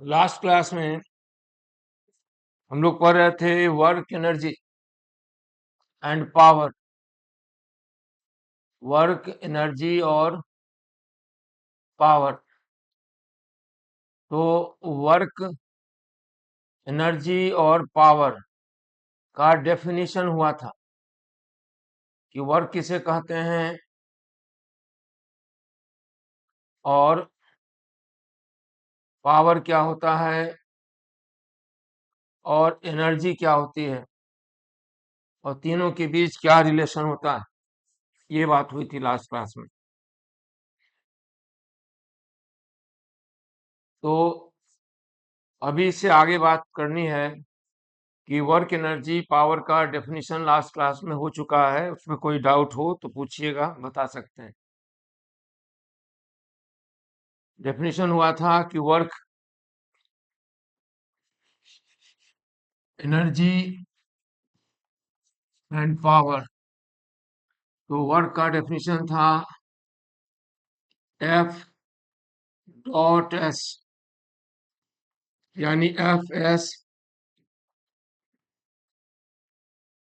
Last class में हम लोग पढ़ रहे थे work energy and power. Work energy और पावर। तो वर्क एनर्जी और पावर का डेफिनेशन हुआ था कि वर्क किसे कहते हैं और पावर क्या होता है और एनर्जी क्या होती है और तीनों के बीच क्या रिलेशन होता है। ये बात हुई थी लास्ट क्लास में। तो अभी इससे आगे बात करनी है कि वर्क एनर्जी पावर का डेफिनेशन लास्ट क्लास में हो चुका है। उसमें कोई डाउट हो तो पूछिएगा, बता सकते हैं। डेफिनेशन हुआ था कि वर्क एनर्जी एंड पावर। तो वर्क का डेफिनेशन था एफ डॉट एस, यानी F S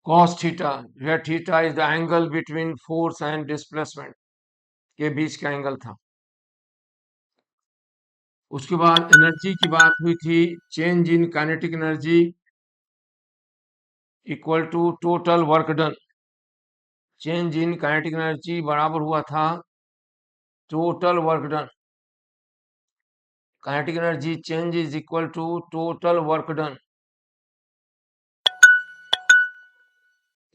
cos theta, where theta is the angle between force and displacement के बीच का एंगल था। उसके बाद एनर्जी की बात हुई थी, change in kinetic energy equal to total work done. Change in kinetic energy बराबर हुआ था total work done. Kinetic energy change is equal to total work done.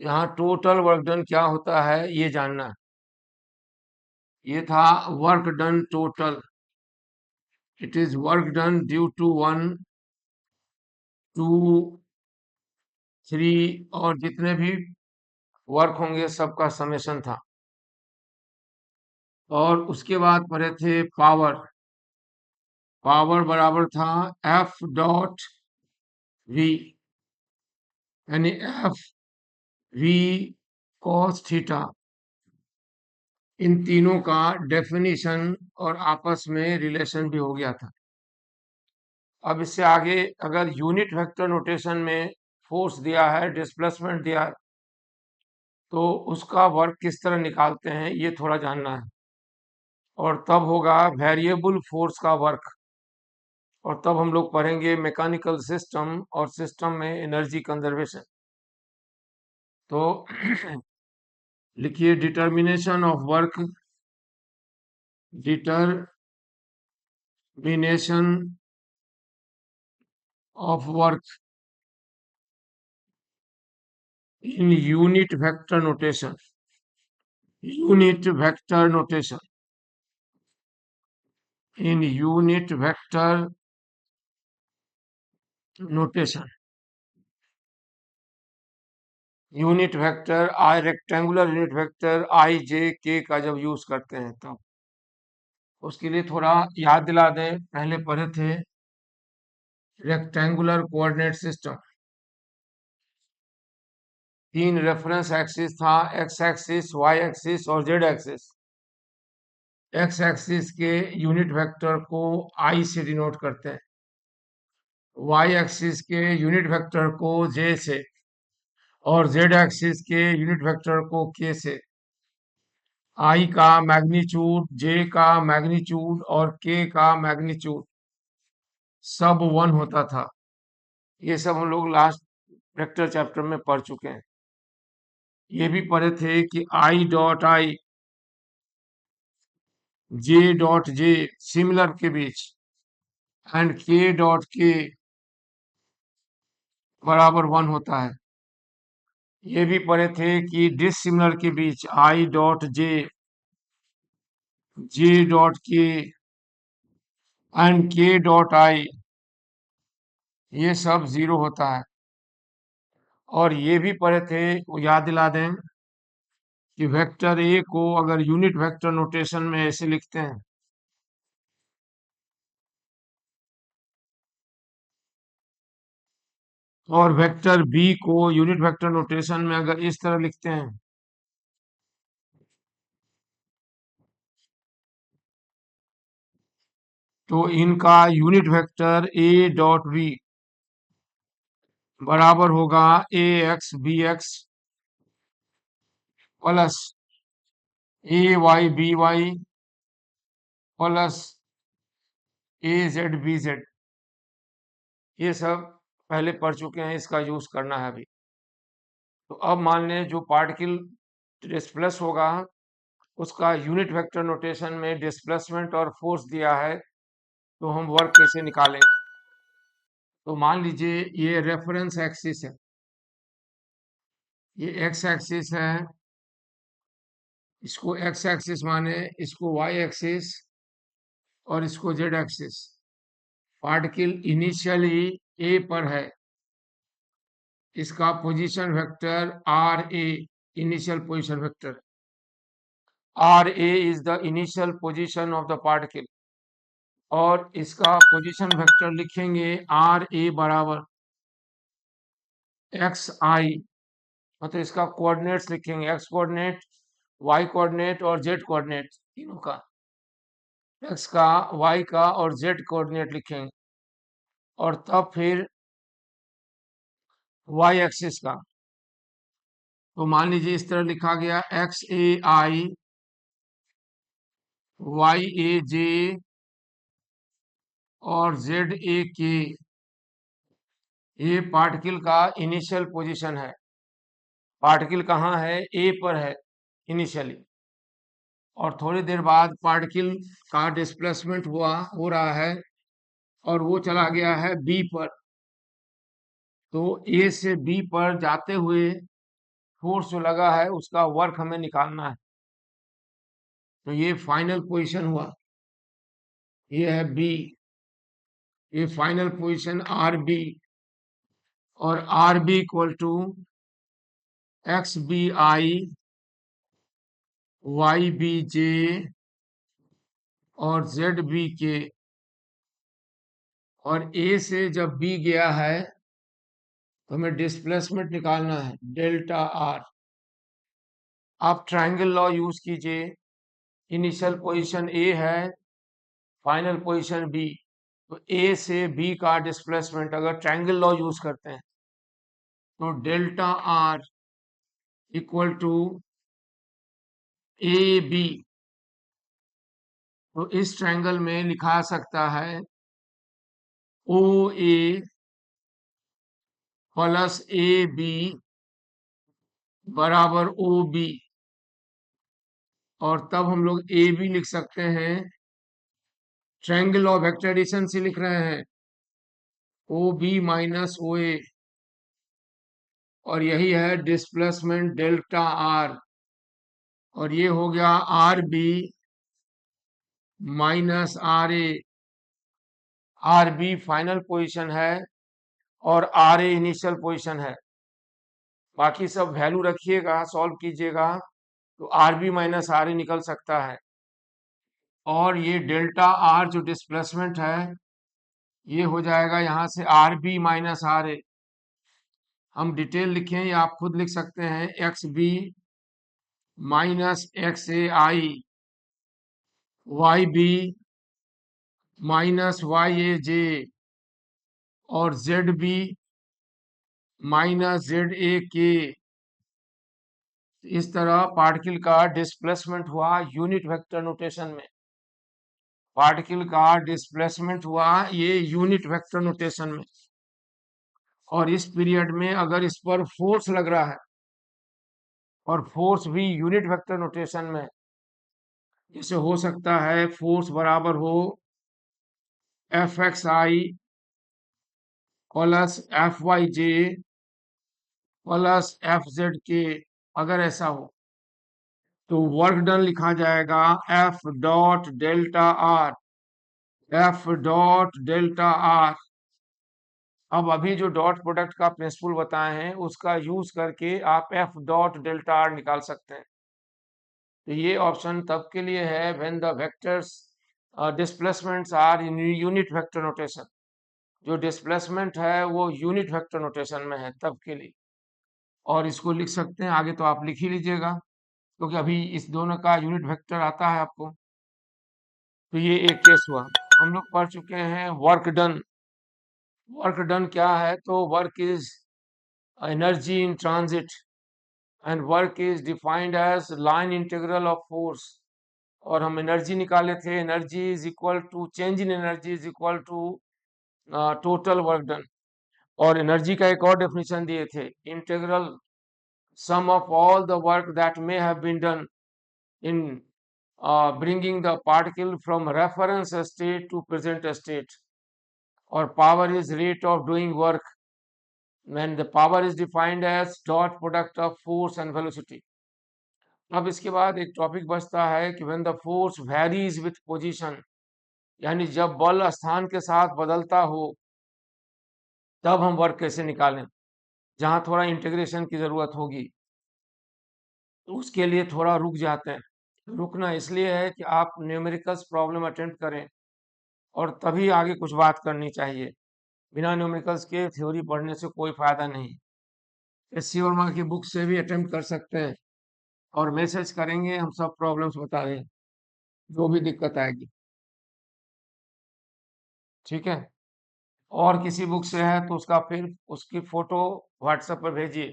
यहाँ टोटल वर्क डन क्या होता है ये जानना है। ये था work done total. It is work done due to 1, 2, 3 और जितने भी वर्क होंगे सबका समेशन था। और उसके बाद पढ़े थे पावर। पावर बराबर था एफ डॉट वी, यानी एफ वी कॉस थीटा। इन तीनों का डेफिनेशन और आपस में रिलेशन भी हो गया था। अब इससे आगे अगर यूनिट वेक्टर नोटेशन में फोर्स दिया है, डिस्प्लेसमेंट दिया है, तो उसका वर्क किस तरह निकालते हैं ये थोड़ा जानना है। और तब होगा वेरिएबल फोर्स का वर्क। और तब हम लोग पढ़ेंगे मैकेनिकल सिस्टम और सिस्टम में एनर्जी कंजर्वेशन। तो लिखिए determination of work. Determination of work in unit vector notation. Unit vector notation. In unit vector notation. Unit vector i, rectangular unit vector i j k का जब use करते हैं तब उसके लिए थोड़ा याद दिला दें। पहले पढ़े थे rectangular coordinate system. 3 reference axis था, एक्स एक्सिस, वाई एक्सिस और जेड एक्सिस। एक्स एक्सिस के यूनिट वेक्टर को आई से डिनोट करते हैं, वाई एक्सिस के यूनिट वेक्टर को जे से और जेड एक्सिस के यूनिट वेक्टर को के से। आई का मैग्नीट्यूड, जे का मैग्नीट्यूड और के का मैग्नीट्यूड सब 1 होता था। ये सब हम लोग लास्ट वेक्टर चैप्टर में पढ़ चुके हैं। ये भी पढ़े थे कि I dot I J dot J similar के बीच एंड के डॉट के बराबर 1 होता है। ये भी पढ़े थे कि डिसिमिलर के बीच i dot j, j dot k and k dot i ये सब 0 होता है। और ये भी पढ़े थे, वो याद दिला दें कि वेक्टर ए को अगर यूनिट वेक्टर नोटेशन में ऐसे लिखते हैं, और वेक्टर बी को यूनिट वेक्टर नोटेशन में अगर इस तरह लिखते हैं, तो इनका unit vector A dot V बराबर होगा A X B X plus A Y B Y plus A Z B Z. ये सब पहले पढ़ चुके हैं, इसका यूज करना है अभी। तो अब मान लें जो पार्टिकल डिस्प्लेस होगा उसका यूनिट वेक्टर नोटेशन में डिस्प्लेसमेंट और फोर्स दिया है, तो हम वर्क कैसे निकालें। तो मान लीजिए ये रेफरेंस एक्सिस है, ये एक्स एक्सिस है, इसको एक्स एक्सिस माने, इसको वाई एक्सिस और इसको Z axis. Particle initially A पर है, इसका position vector R A, initial position vector R A is the initial position of the particle, और इसका पोजीशन वेक्टर लिखेंगे आर ए बराबर एक्स आई, मतलब इसका कोऑर्डिनेट्स लिखेंगे, एक्स कोऑर्डिनेट, वाई कोऑर्डिनेट और जेड कोऑर्डिनेट तीनों का, एक्स का, वाई का और जेड कोऑर्डिनेट लिखेंगे, और तब फिर वाई एक्सिस का। तो मान लीजिए इस तरह लिखा गया x A I Y A J और जेड ए के, ये पार्टिकल का इनिशियल पोजीशन है। पार्टिकल कहाँ है, ए पर है इनिशियली, और थोड़ी देर बाद पार्टिकल का डिस्प्लेसमेंट हो रहा है और वो चला गया है बी पर। तो ए से बी पर जाते हुए फोर्स जो लगा है उसका वर्क हमें निकालना है। तो ये फाइनल पोजीशन हुआ, ये है बी, ये फाइनल पोजीशन आर बी, और R B equal to X B I Y B J और जेड बी के, और ए से जब बी गया है तो हमें डिस्प्लेसमेंट निकालना है डेल्टा आर। आप ट्रायंगल लॉ यूज कीजिए, इनिशियल पोजीशन ए है, फाइनल पोजीशन बी, तो ए से बी का डिस्प्लेसमेंट अगर ट्रायंगल लॉ यूज करते हैं तो delta R equal to A B. तो इस ट्रायंगल में लिखा सकता है ओ ए प्लस ए बी बराबर ओ बी, और तब हम लोग ए बी लिख सकते हैं, ट्रायंगल ऑफ वेक्टर एडिशन से लिख रहे हैं, ओ बी माइनस ओ ए, और यही है डिस्प्लेसमेंट डेल्टा आर, और ये हो गया R B minus R A. R B final position है और आर ए इनिशियल पोजीशन है। बाकी सब वैल्यू रखिएगा, सॉल्व कीजिएगा तो आर बी माइनस आर ए निकल सकता है, और ये डेल्टा आर जो डिस्प्लेसमेंट है ये हो जाएगा यहाँ से R B minus R A. हम डिटेल लिखें या आप खुद लिख सकते हैं, X B minus X A I Y B minus Y A J और Z B minus Z A K. इस तरह पार्टिकल का डिस्प्लेसमेंट हुआ यूनिट वेक्टर नोटेशन में, पार्टिकल का डिस्प्लेसमेंट हुआ ये यूनिट वेक्टर नोटेशन में, और इस पीरियड में अगर इस पर फोर्स लग रहा है और फोर्स भी यूनिट वेक्टर नोटेशन में, जैसे हो सकता है फोर्स बराबर हो एफ एक्स आई प्लस एफ वाई जे प्लस एफ जेड के, अगर ऐसा हो तो वर्क डन लिखा जाएगा F dot delta R, F dot delta R. अब अभी जो डॉट प्रोडक्ट का प्रिंसिपल बताए हैं उसका यूज करके आप एफ डॉट डेल्टा आर निकाल सकते हैं। तो ये ऑप्शन तब के लिए है when the vectors displacements are in unit vector notation, जो डिस्प्लेसमेंट है वो यूनिट वेक्टर नोटेशन में है तब के लिए। और इसको लिख सकते हैं, आगे तो आप लिख ही लीजिएगा क्योंकि अभी इस दोनों का यूनिट वेक्टर आता है आपको। तो ये एक केस हुआ। हम लोग पढ़ चुके हैं वर्क डन। वर्क डन क्या है? तो work is energy in transit and work is defined as line integral of force. और हम एनर्जी निकाले थे, energy is equal to change in energy is equal to total work done. और energy का एक और डेफिनेशन दिए थे, integral sum of all the work that may have been done in bringing the particle from reference state to present state. Or power is rate of doing work when the power is defined as dot product of force and velocity. अब इसके बाद एक topic बचता है कि when the force varies with position, यानी जब बल स्थान के साथ बदलता हो तब हम वर्क कैसे निकालें, जहां थोड़ा इंटीग्रेशन की जरूरत होगी। तो उसके लिए थोड़ा रुक जाते हैं। रुकना इसलिए है कि आप न्यूमेरिकल्स प्रॉब्लम अटेम्प्ट करें और तभी आगे कुछ बात करनी चाहिए। बिना न्यूमेरिकल्स के थ्योरी पढ़ने से कोई फायदा नहीं। एससी वर्मा की बुक से भी अटेम्प्ट कर सकते हैं और मैसेज करेंगे, हम सब प्रॉब्लम्स बता दें, जो भी दिक्कत आएगी। ठीक है, और किसी बुक से है तो उसका फिर उसकी फोटो व्हाट्सएप पर भेजिए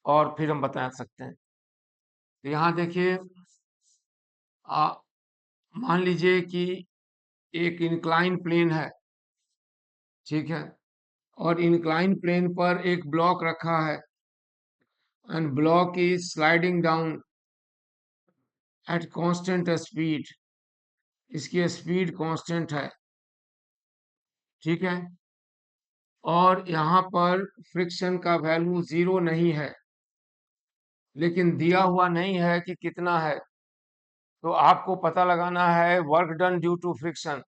और फिर हम बता सकते हैं। तो यहाँ देखिए, मान लीजिए कि एक इंक्लाइन प्लेन है, ठीक है, और इंक्लाइन प्लेन पर एक ब्लॉक रखा है and block is sliding down at constant speed. इसकी स्पीड कांस्टेंट है, ठीक है, और यहाँ पर फ्रिक्शन का वैल्यू 0 नहीं है, लेकिन दिया हुआ नहीं है कि कितना है। तो आपको पता लगाना है work done due to friction.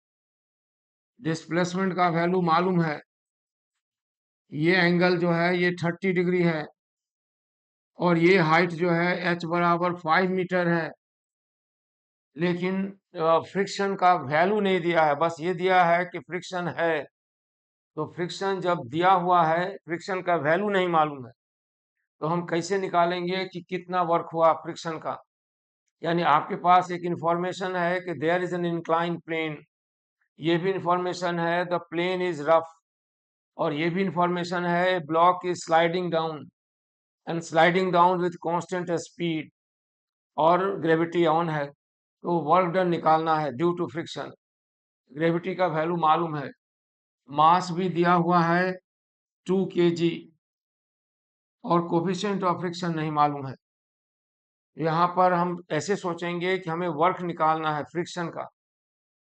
Displacement का वैल्यू मालूम है, ये एंगल जो है ये 30 डिग्री है और ये हाइट जो है h बराबर 5 मीटर है, लेकिन फ्रिक्शन का वैल्यू नहीं दिया है, बस ये दिया है कि फ्रिक्शन है। तो फ्रिक्शन जब दिया हुआ है, फ्रिक्शन का वैल्यू नहीं मालूम है, तो हम कैसे निकालेंगे कि कितना वर्क हुआ फ्रिक्शन का? यानी आपके पास एक इंफॉर्मेशन है कि there is an incline plane, ये भी इंफॉर्मेशन है द प्लेन इज रफ, और ये भी इंफॉर्मेशन है block is sliding down and sliding down with constant speed, और ग्रेविटी ऑन है। तो वर्क डन निकालना है ड्यू टू फ्रिक्शन। ग्रेविटी का वैल्यू मालूम है, मास भी दिया हुआ है 2 kg, और कोफिशिएंट ऑफ फ्रिक्शन नहीं मालूम है। यहाँ पर हम ऐसे सोचेंगे कि हमें वर्क निकालना है फ्रिक्शन का।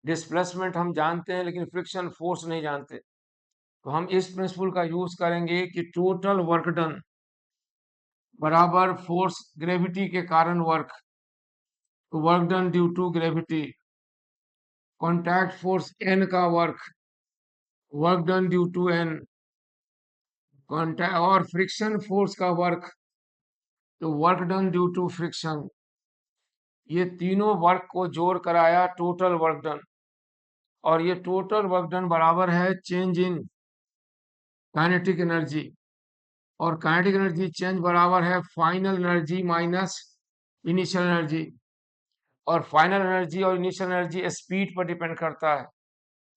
डिस्प्लेसमेंट हम जानते हैं लेकिन फ्रिक्शन फोर्स नहीं जानते, तो हम इस प्रिंसिपल का यूज करेंगे कि टोटल वर्क डन बराबर फोर्स ग्रेविटी के कारण वर्क, तो work done due to gravity, contact force N का work, work done due to N, contact और फ्रिक्शन फोर्स का वर्क, तो work done due to friction. ये तीनों वर्क को जोड़ कर आया टोटल वर्क डन, और ये टोटल वर्क डन बराबर है चेंज इन काइनेटिक एनर्जी, और काइनेटिक एनर्जी चेंज बराबर है final energy minus initial energy. और फाइनल एनर्जी और इनिशियल एनर्जी स्पीड पर डिपेंड करता है,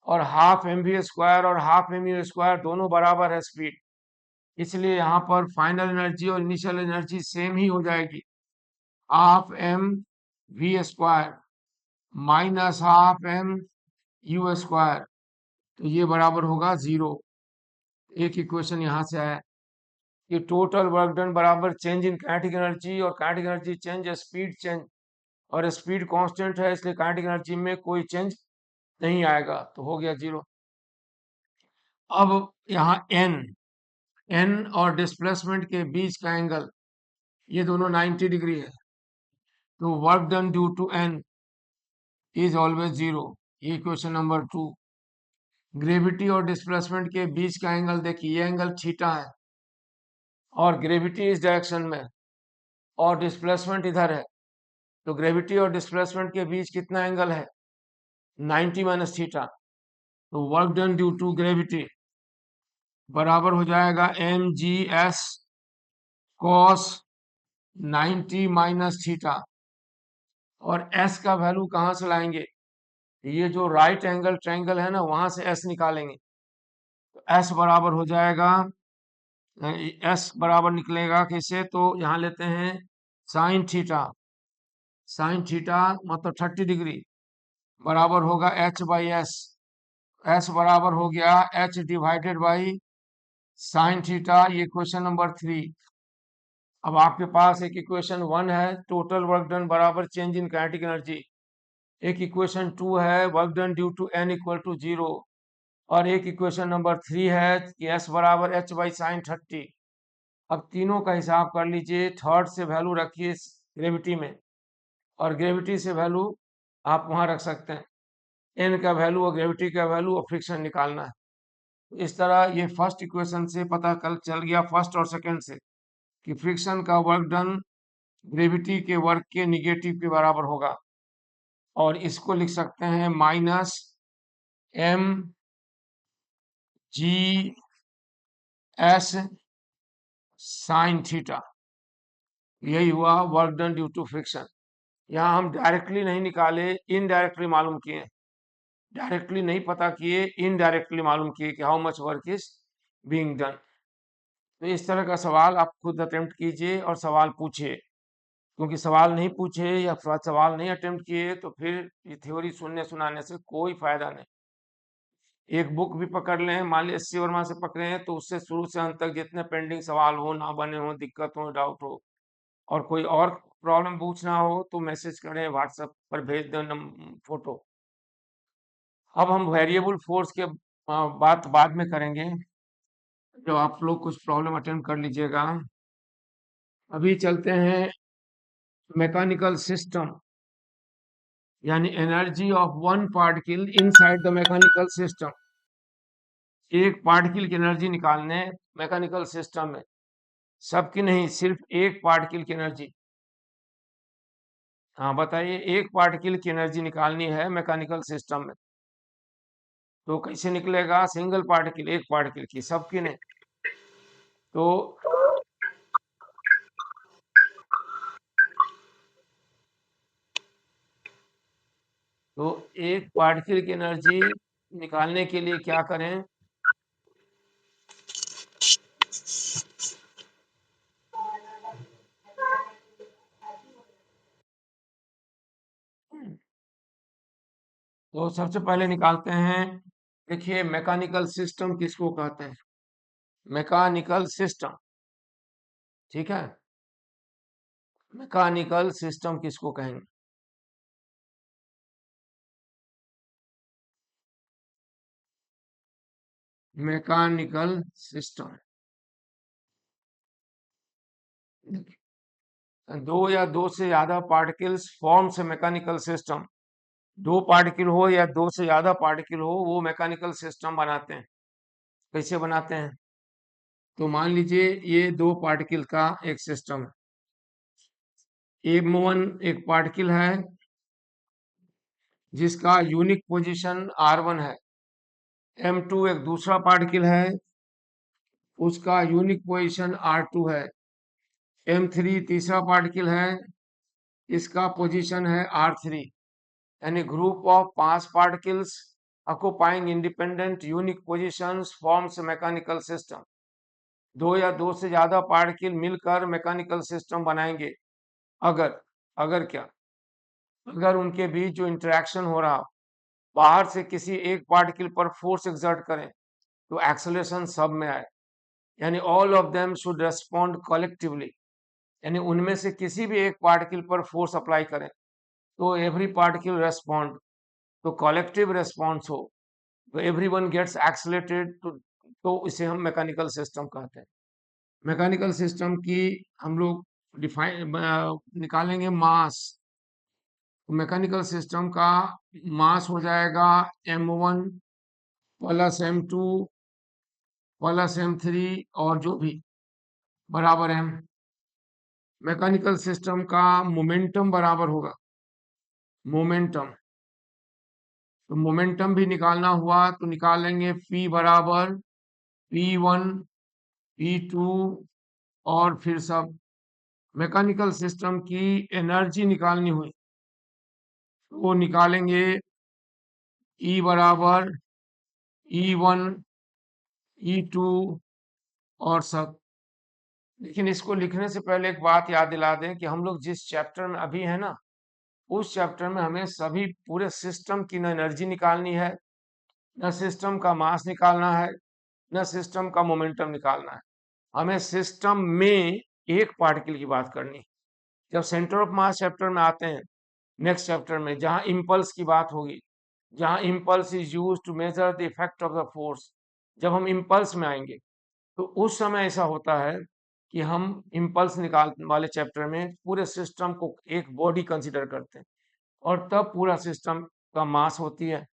और हाफ एम वी स्क्वायर और हाफ एम यू स्क्वायर दोनों बराबर है स्पीड, इसलिए यहाँ पर फाइनल एनर्जी और इनिशियल एनर्जी सेम ही हो जाएगी। Half M V square minus half M U square, तो ये बराबर होगा 0। एक इक्वेशन यहाँ से आया कि टोटल वर्क डन बराबर चेंज इन काइनेटिक एनर्जी, और kinetic energy change speed change, और स्पीड कांस्टेंट है इसलिए काइनेटिक एनर्जी में कोई चेंज नहीं आएगा, तो हो गया 0। अब यहाँ एन और डिस्प्लेसमेंट के बीच का एंगल ये दोनों 90 डिग्री है, तो work done due to N is always 0। ये क्वेश्चन नंबर 2। ग्रेविटी और डिस्प्लेसमेंट के बीच का एंगल देखिए, ये एंगल थीटा है और ग्रेविटी इस डायरेक्शन में और डिस्प्लेसमेंट इधर है, तो ग्रेविटी और डिस्प्लेसमेंट के बीच कितना एंगल है? 90 माइनस थीटा, तो work done due to gravity बराबर हो जाएगा M G S cos 90 minus theta. और एस का वैल्यू कहाँ से लाएंगे? ये जो राइट एंगल ट्रायंगल है ना, वहां से एस निकालेंगे। तो एस बराबर हो जाएगा, एस बराबर निकलेगा कैसे, तो यहाँ लेते हैं साइन थीटा। साइन थीटा मतलब 30 डिग्री बराबर होगा एच बाई एस। एस बराबर हो गया H divided by sine theta. ये क्वेश्चन नंबर 3। अब आपके पास एक इक्वेशन 1 है, टोटल वर्क डन बराबर चेंज इन काइनेटिक एनर्जी। एक इक्वेशन 2 है, work done due to N equal to 0। और एक इक्वेशन नंबर 3 है कि एस बराबर एच बाई साइन 30। अब तीनों का हिसाब कर लीजिए। थर्ड से वैल्यू रखिए ग्रेविटी में, और ग्रेविटी से वैल्यू आप वहां रख सकते हैं। एन का वैल्यू और ग्रेविटी का वैल्यू और फ्रिक्शन निकालना है। तो इस तरह ये फर्स्ट इक्वेशन से पता कल चल गया, फर्स्ट और सेकंड से, कि फ्रिक्शन का वर्क डन ग्रेविटी के वर्क के निगेटिव के बराबर होगा। और इसको लिख सकते हैं माइनस एम जी एस साइन थीटा। यही हुआ work done due to friction. यहाँ हम डायरेक्टली नहीं निकाले, इनडायरेक्टली मालूम किए। डायरेक्टली नहीं पता किए, इनडायरेक्टली मालूम किए कि how much work is being done. तो इस तरह का सवाल आप खुद अटेम्प्ट कीजिए और सवाल पूछिए, क्योंकि सवाल नहीं पूछे या सवाल नहीं अटेम्प्ट किए तो फिर ये थ्योरी सुनने सुनाने से कोई फायदा नहीं। एक बुक भी पकड़ लें, मान लीजिए एस.सी. वर्मा से पकड़े हैं, तो उससे शुरू से अंत तक जितने पेंडिंग सवाल हो, ना बने हो, दिक्कत हो, डाउट हो, और कोई और प्रॉब्लम पूछना हो तो मैसेज करें, व्हाट्सएप पर भेज दें फोटो। अब हम वेरिएबल फोर्स के बात बाद में करेंगे, जो आप लोग कुछ प्रॉब्लम अटेम्प्ट कर लीजिएगा। अभी चलते हैं मैकेनिकल सिस्टम, यानी energy of one particle inside the mechanical system. एक पार्टिकल की एनर्जी निकालने मैकेनिकल सिस्टम में, सबकी नहीं, सिर्फ एक पार्टिकल की एनर्जी। हाँ बताइए, एक पार्टिकल की एनर्जी निकालनी है मैकेनिकल सिस्टम में, तो कैसे निकलेगा? सिंगल पार्टिकल, एक पार्टिकल की, सबकी नहीं। तो एक पार्टिकल की एनर्जी निकालने के लिए क्या करें? तो सबसे पहले निकालते हैं। देखिए, मैकेनिकल सिस्टम किसको कहते हैं? मैकेनिकल सिस्टम, ठीक है, मैकेनिकल सिस्टम किसको कहेंगे? Mechanical system. दो या दो से ज्यादा particles forms a mechanical system. दो पार्टिकल हो या दो से ज्यादा पार्टिकल हो, वो मैकेनिकल सिस्टम बनाते हैं। कैसे बनाते हैं? तो मान लीजिए ये दो पार्टिकल का एक सिस्टम है। M1 एक पार्टिकल है जिसका यूनिक पोजीशन R1 है। M2 एक दूसरा पार्टिकल है, उसका यूनिक पोजीशन R2 है। M3 तीसरा पार्टिकल है, इसका पोजीशन है R3। यानी group of 5 particles occupying independent unique positions forms mechanical system. दो या दो से ज्यादा पार्टिकल मिलकर मैकेनिकल सिस्टम बनाएंगे अगर, अगर क्या, अगर उनके बीच जो इंटरेक्शन हो रहा, बाहर से किसी एक पार्टिकल पर फोर्स एक्सर्ट करें तो एक्सेलरेशन सब में आए। यानी all of them should respond collectively, यानी उनमें से किसी भी एक पार्टिकल पर फोर्स अप्लाई करें तो एवरी पार्टिकल रेस्पॉन्ड, तो कलेक्टिव रेस्पॉन्स हो, तो एवरीवन गेट्स एक्सेलरेटेड, तो इसे हम मैकेनिकल सिस्टम कहते हैं। मैकेनिकल सिस्टम की हम लोग डिफाइन निकालेंगे मास। तो मैकेनिकल सिस्टम का मास हो जाएगा M1 plus M2 plus M3 और जो भी बराबर M। मैकेनिकल सिस्टम का मोमेंटम बराबर होगा, मोमेंटम। तो मोमेंटम भी निकालना हुआ तो निकालेंगे P बराबर P1 P2 और फिर सब। मैकेनिकल सिस्टम की एनर्जी निकालनी हुई तो निकालेंगे E बराबर E1, E2 और सब। लेकिन इसको लिखने से पहले एक बात याद दिला दें कि हम लोग जिस चैप्टर में अभी है ना, उस चैप्टर में हमें सभी पूरे सिस्टम की न एनर्जी निकालनी है, न सिस्टम का मास निकालना है, न सिस्टम का मोमेंटम निकालना है। हमें सिस्टम में एक पार्टिकल की बात करनी है। जब सेंटर ऑफ मास चैप्टर में आते हैं, नेक्स्ट चैप्टर में जहां इम्पल्स की बात होगी, जहां impulse is use to measure the effect of the force, जब हम इम्पल्स में आएंगे तो उस समय ऐसा होता है कि हम इम्पल्स निकाल वाले चैप्टर में पूरे सिस्टम को एक बॉडी कंसीडर करते हैं और तब पूरा सिस्टम का मास होती है,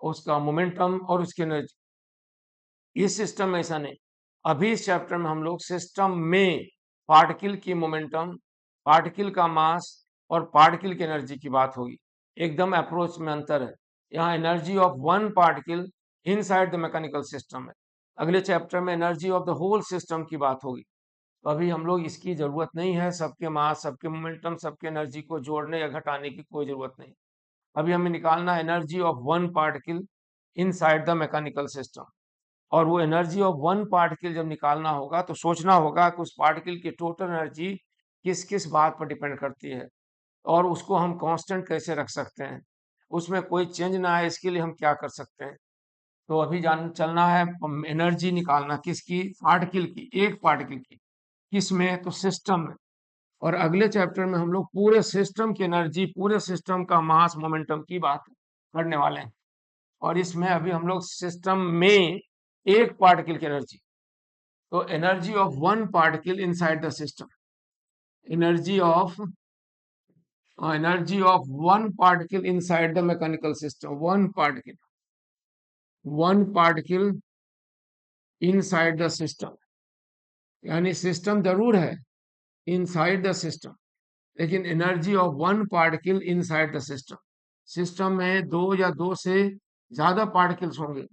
उसका मोमेंटम और उसकी एनर्जी। इस सिस्टम में ऐसा नहीं। अभी इस चैप्टर में हम लोग सिस्टम में पार्टिकल की मोमेंटम, पार्टिकल का मास और पार्टिकल की एनर्जी की बात होगी। एकदम अप्रोच में अंतर है। यहाँ energy of one particle inside the mechanical system है। अगले चैप्टर में energy of the whole system की बात होगी। तो अभी हम लोग इसकी जरूरत नहीं है, सबके मास, सबके मोमेंटम, सबके एनर्जी को जोड़ने या घटाने की कोई जरूरत नहीं। अभी हमें निकालना है energy of one particle inside the mechanical system. और वो एनर्जी ऑफ वन पार्टिकल जब निकालना होगा तो सोचना होगा कि उस पार्टिकल की टोटल एनर्जी किस किस बात पर डिपेंड करती है और उसको हम कांस्टेंट कैसे रख सकते हैं, उसमें कोई चेंज ना आए इसके लिए हम क्या कर सकते हैं। तो अभी जान चलना है एनर्जी निकालना किसकी, पार्टिकल की, एक पार्टिकल की। किस में? तो सिस्टम में। और अगले चैप्टर में हम लोग पूरे सिस्टम की एनर्जी, पूरे सिस्टम का मास मोमेंटम की बात करने वाले हैं। और इसमें अभी हम लोग सिस्टम में एक पार्टिकल की एनर्जी, तो energy of one particle inside the system, energy of one particle inside the mechanical system, one particle inside the system. यानी सिस्टम जरूर है, इनसाइड द सिस्टम, लेकिन energy of one particle inside the system. System में दो या दो से ज्यादा पार्टिकल्स होंगे,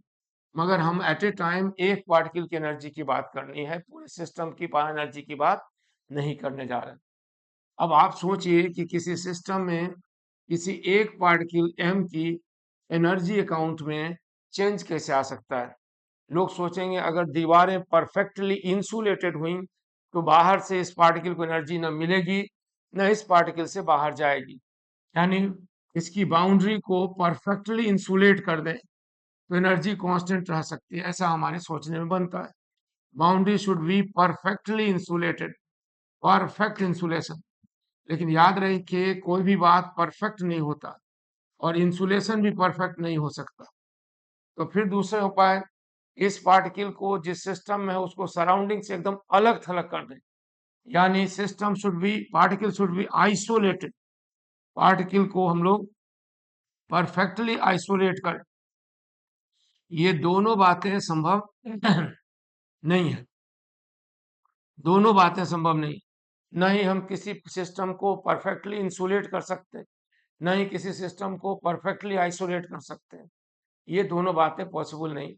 मगर हम एट ए टाइम एक पार्टिकल की एनर्जी की बात करनी है, पूरे सिस्टम की एनर्जी की बात नहीं करने जा रहे। अब आप सोचिए कि किसी सिस्टम में किसी एक पार्टिकल m की एनर्जी अकाउंट में चेंज कैसे आ सकता है। लोग सोचेंगे अगर दीवारें परफेक्टली इंसुलेटेड हुई तो बाहर से इस पार्टिकल को एनर्जी न मिलेगी न इस पार्टिकल से बाहर जाएगी। यानी इसकी बाउंड्री को परफेक्टली इंसुलेट कर दें तो एनर्जी कांस्टेंट रह सकती है, ऐसा हमारे सोचने में बनता है। Boundary should be perfectly insulated, perfect insulation. लेकिन याद रहे कि कोई भी बात परफेक्ट नहीं होता और इंसुलेशन भी परफेक्ट नहीं हो सकता। तो फिर दूसरे उपाय, इस पार्टिकल को जिस सिस्टम में है उसको सराउंडिंग से एकदम अलग थलग कर दें। यानी system should be, particle should be isolated, particle को हम लोग परफेक्टली आइसोलेट करें। ये दोनों बातें संभव नहीं है, दोनों बातें संभव नहीं। न ही हम किसी सिस्टम को परफेक्टली इंसुलेट कर सकते, न ही किसी सिस्टम को परफेक्टली आइसोलेट कर सकते हैं। ये दोनों बातें पॉसिबल नहीं।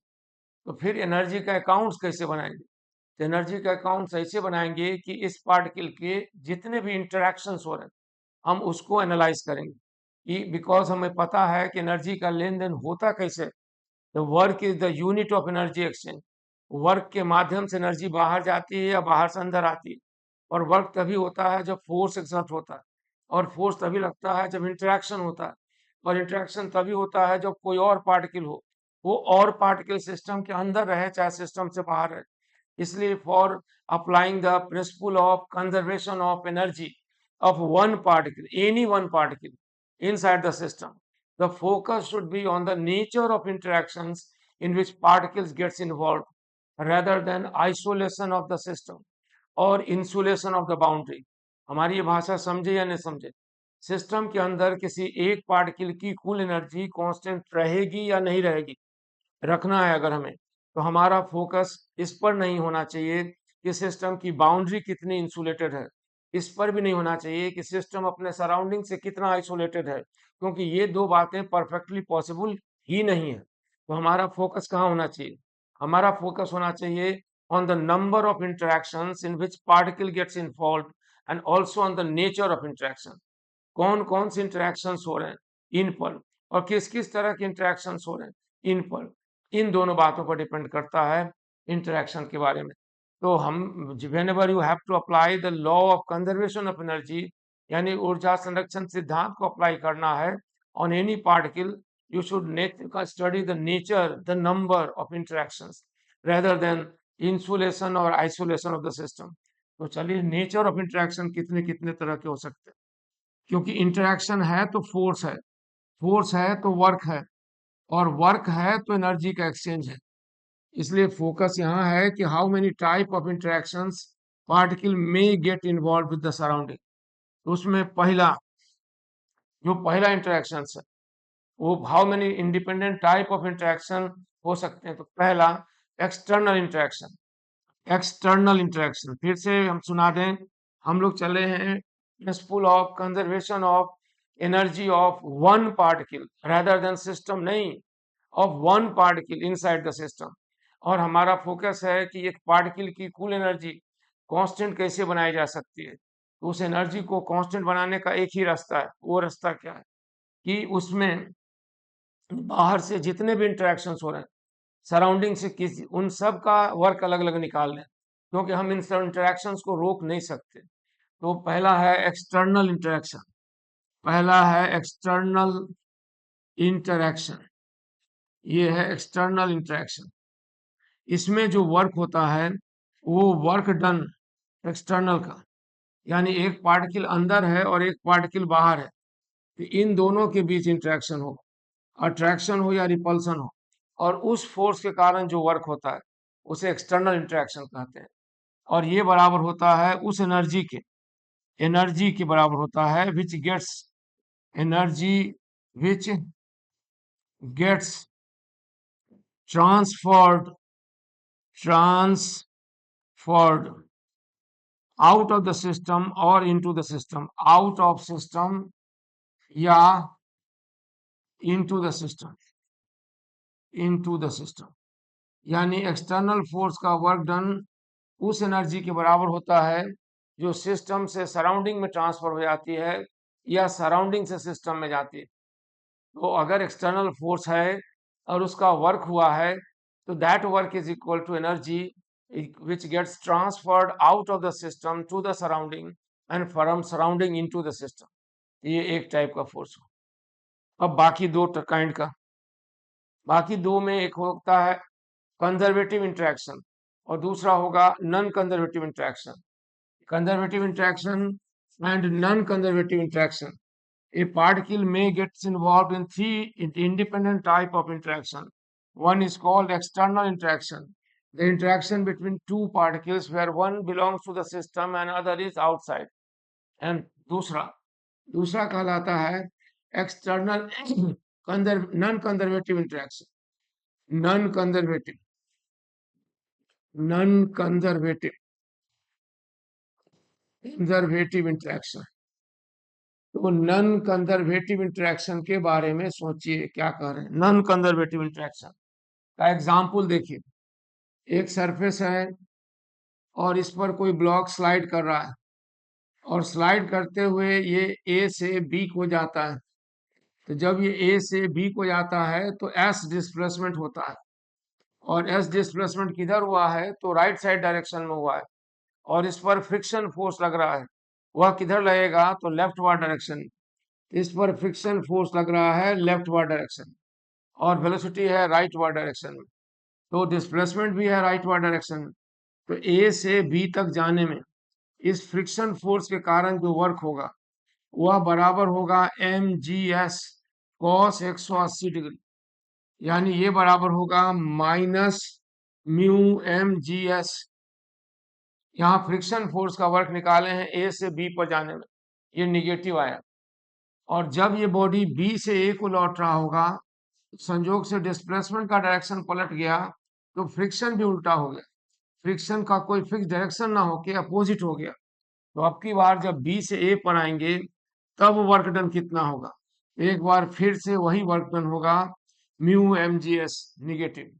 तो फिर एनर्जी का अकाउंट्स कैसे बनाएंगे? तो एनर्जी का अकाउंट्स ऐसे बनाएंगे कि इस पार्टिकल के जितने भी इंटरेक्शंस हो रहे हैं हम उसको एनालाइज करेंगे कि बिकॉज हमें पता है कि एनर्जी का लेन देन होता कैसे। The work is the unit of energy exchange. Work के माध्यम से एनर्जी बाहर जाती है या बाहर से अंदर आती है। और वर्क तभी होता है जब फोर्स एक्सर्ट होता है, और फोर्स तभी लगता है जब इंटरेक्शन होता है, और इंटरेक्शन तभी होता है जब कोई और पार्टिकल हो, वो और पार्टिकल सिस्टम के अंदर रहे चाहे सिस्टम से बाहर रहे। इसलिए for applying the principal of conservation of energy of one particle, any one particle inside the system, the focus should be on the nature of interactions in which particles gets involved rather than isolation of the system or insulation of the boundary। हमारी ये भाषा समझे या नहीं समझे? System के अंदर किसी एक पार्टिकल की कुल एनर्जी कांस्टेंट रहेगी या नहीं रहेगी, रखना है अगर हमें, तो हमारा फोकस इस पर नहीं होना चाहिए कि सिस्टम की बाउंड्री कितनी इंसुलेटेड है, इस पर भी नहीं होना चाहिए कि सिस्टम अपने सराउंडिंग से कितना आइसोलेटेड है, क्योंकि ये दो बातें परफेक्टली पॉसिबल ही नहीं है। तो हमारा फोकस कहाँ होना चाहिए? हमारा फोकस होना चाहिए on the number of interactions in which particle gets involve and also on the nature of interaction. कौन कौन से इंटरेक्शंस हो रहे हैं इन पर, और किस किस तरह के इंटरेक्शंस हो रहे हैं इन दोनों बातों पर डिपेंड करता है इंटरेक्शन के बारे में। तो हम whenever you have to apply the law of conservation of energy, यानी ऊर्जा संरक्षण सिद्धांत को अप्लाई करना है on any particle, you should study the nature, the number of interactions rather than insulation or isolation of the system। तो चलिए nature of interaction कितने कितने तरह के हो सकते हैं, क्योंकि इंटरेक्शन है तो फोर्स है तो वर्क है, और वर्क है तो एनर्जी का एक्सचेंज है। इसलिए फोकस यहाँ है कि how many type of interactions particle may get involve with the surrounding. उसमें पहला इंटरेक्शन है वो how many independent type of interaction हो सकते हैं। तो पहला एक्सटर्नल इंटरेक्शन फिर से हम सुना दें, हम लोग चले हैं principle of conservation of energy of one particle rather than system, नहीं, of one particle inside the system. और हमारा फोकस है कि एक पार्टिकल की कुल एनर्जी कांस्टेंट कैसे बनाई जा सकती है। तो उस एनर्जी को कांस्टेंट बनाने का एक ही रास्ता है, वो रास्ता क्या है कि उसमें बाहर से जितने भी इंटरेक्शंस हो रहे हैं सराउंडिंग से किसी उन सब का वर्क अलग अलग निकाल लें, क्योंकि हम इन सब इंटरेक्शंस को रोक नहीं सकते। तो पहला है एक्सटर्नल इंटरेक्शन, ये है एक्सटर्नल इंटरेक्शन। इसमें जो वर्क होता है वो वर्क डन एक्सटर्नल का, यानी एक पार्टिकल अंदर है और एक पार्टिकल बाहर है, तो इन दोनों के बीच इंटरेक्शन हो, अट्रैक्शन हो या रिपल्सन हो, और उस फोर्स के कारण जो वर्क होता है उसे एक्सटर्नल इंटरेक्शन कहते हैं। और ये बराबर होता है उस एनर्जी के बराबर होता है energy which gets transferred transferred out of the system और into the system, out of system या इनटू द सिस्टम। यानी एक्सटर्नल फोर्स का वर्क डन उस एनर्जी के बराबर होता है जो सिस्टम से सराउंडिंग में ट्रांसफर हो जाती है या सराउंडिंग से सिस्टम में जाती है। तो अगर एक्सटर्नल फोर्स है और उसका वर्क हुआ है तो that work is equal to energy which gets transferred out of the system to the surrounding and from surrounding into the system। ये एक टाइप का फोर्स हो। अब बाकी दो में एक होता है कंजर्वेटिव इंटरेक्शन और दूसरा होगा non conservative interaction. Conservative interaction and non conservative interaction, a particle may get involved in three independent type of interaction। One is called external interaction, the interaction between two particles where one belongs to the system and other is outside। and दूसरा कहलाता है external non conservative interaction. Non conservative interaction. तो non conservative interaction के बारे में सोचिए क्या कह रहे हैं। नॉन कंजर्वेटिव इंटरेक्शन का एग्जांपल देखिए, एक सरफेस है और इस पर कोई ब्लॉक स्लाइड कर रहा है और स्लाइड करते हुए ये ए से बी को जाता है। तो जब ये ए से बी को जाता है तो एस डिस्प्लेसमेंट होता है, और एस डिस्प्लेसमेंट किधर हुआ है तो राइट साइड डायरेक्शन में हुआ है, और इस पर फ्रिक्शन फोर्स लग रहा है, वह किधर लगेगा तो लेफ्ट वार्ड डायरेक्शन। इस पर फ्रिक्शन फोर्स लग रहा है लेफ्ट वार्ड डायरेक्शन, और वेलोसिटी है राइट वार्ड डायरेक्शन में, तो डिस्प्लेसमेंट भी है राइट वार्ड डायरेक्शन में। तो ए से बी तक जाने में इस फ्रिक्शन फोर्स के कारण जो वर्क होगा वह बराबर होगा m G S cos 180 degree, यानी ये बराबर होगा माइनस म्यू एम जी एस। यहाँ फ्रिक्शन फोर्स का वर्क निकाले हैं ए से बी पर जाने में, ये निगेटिव आया, और जब ये बॉडी बी से ए को लौट रहा होगा, संयोग से डिस्प्लेसमेंट का डायरेक्शन पलट गया तो फ्रिक्शन भी उल्टा हो गया, फ्रिक्शन का कोई फिक्स डायरेक्शन ना होके अपोजिट हो गया। तो अब की बार जब बी से ए पर आएंगे तब वर्क डन कितना होगा, एक बार फिर से वही वर्क डन होगा म्यू एम जी एस निगेटिव।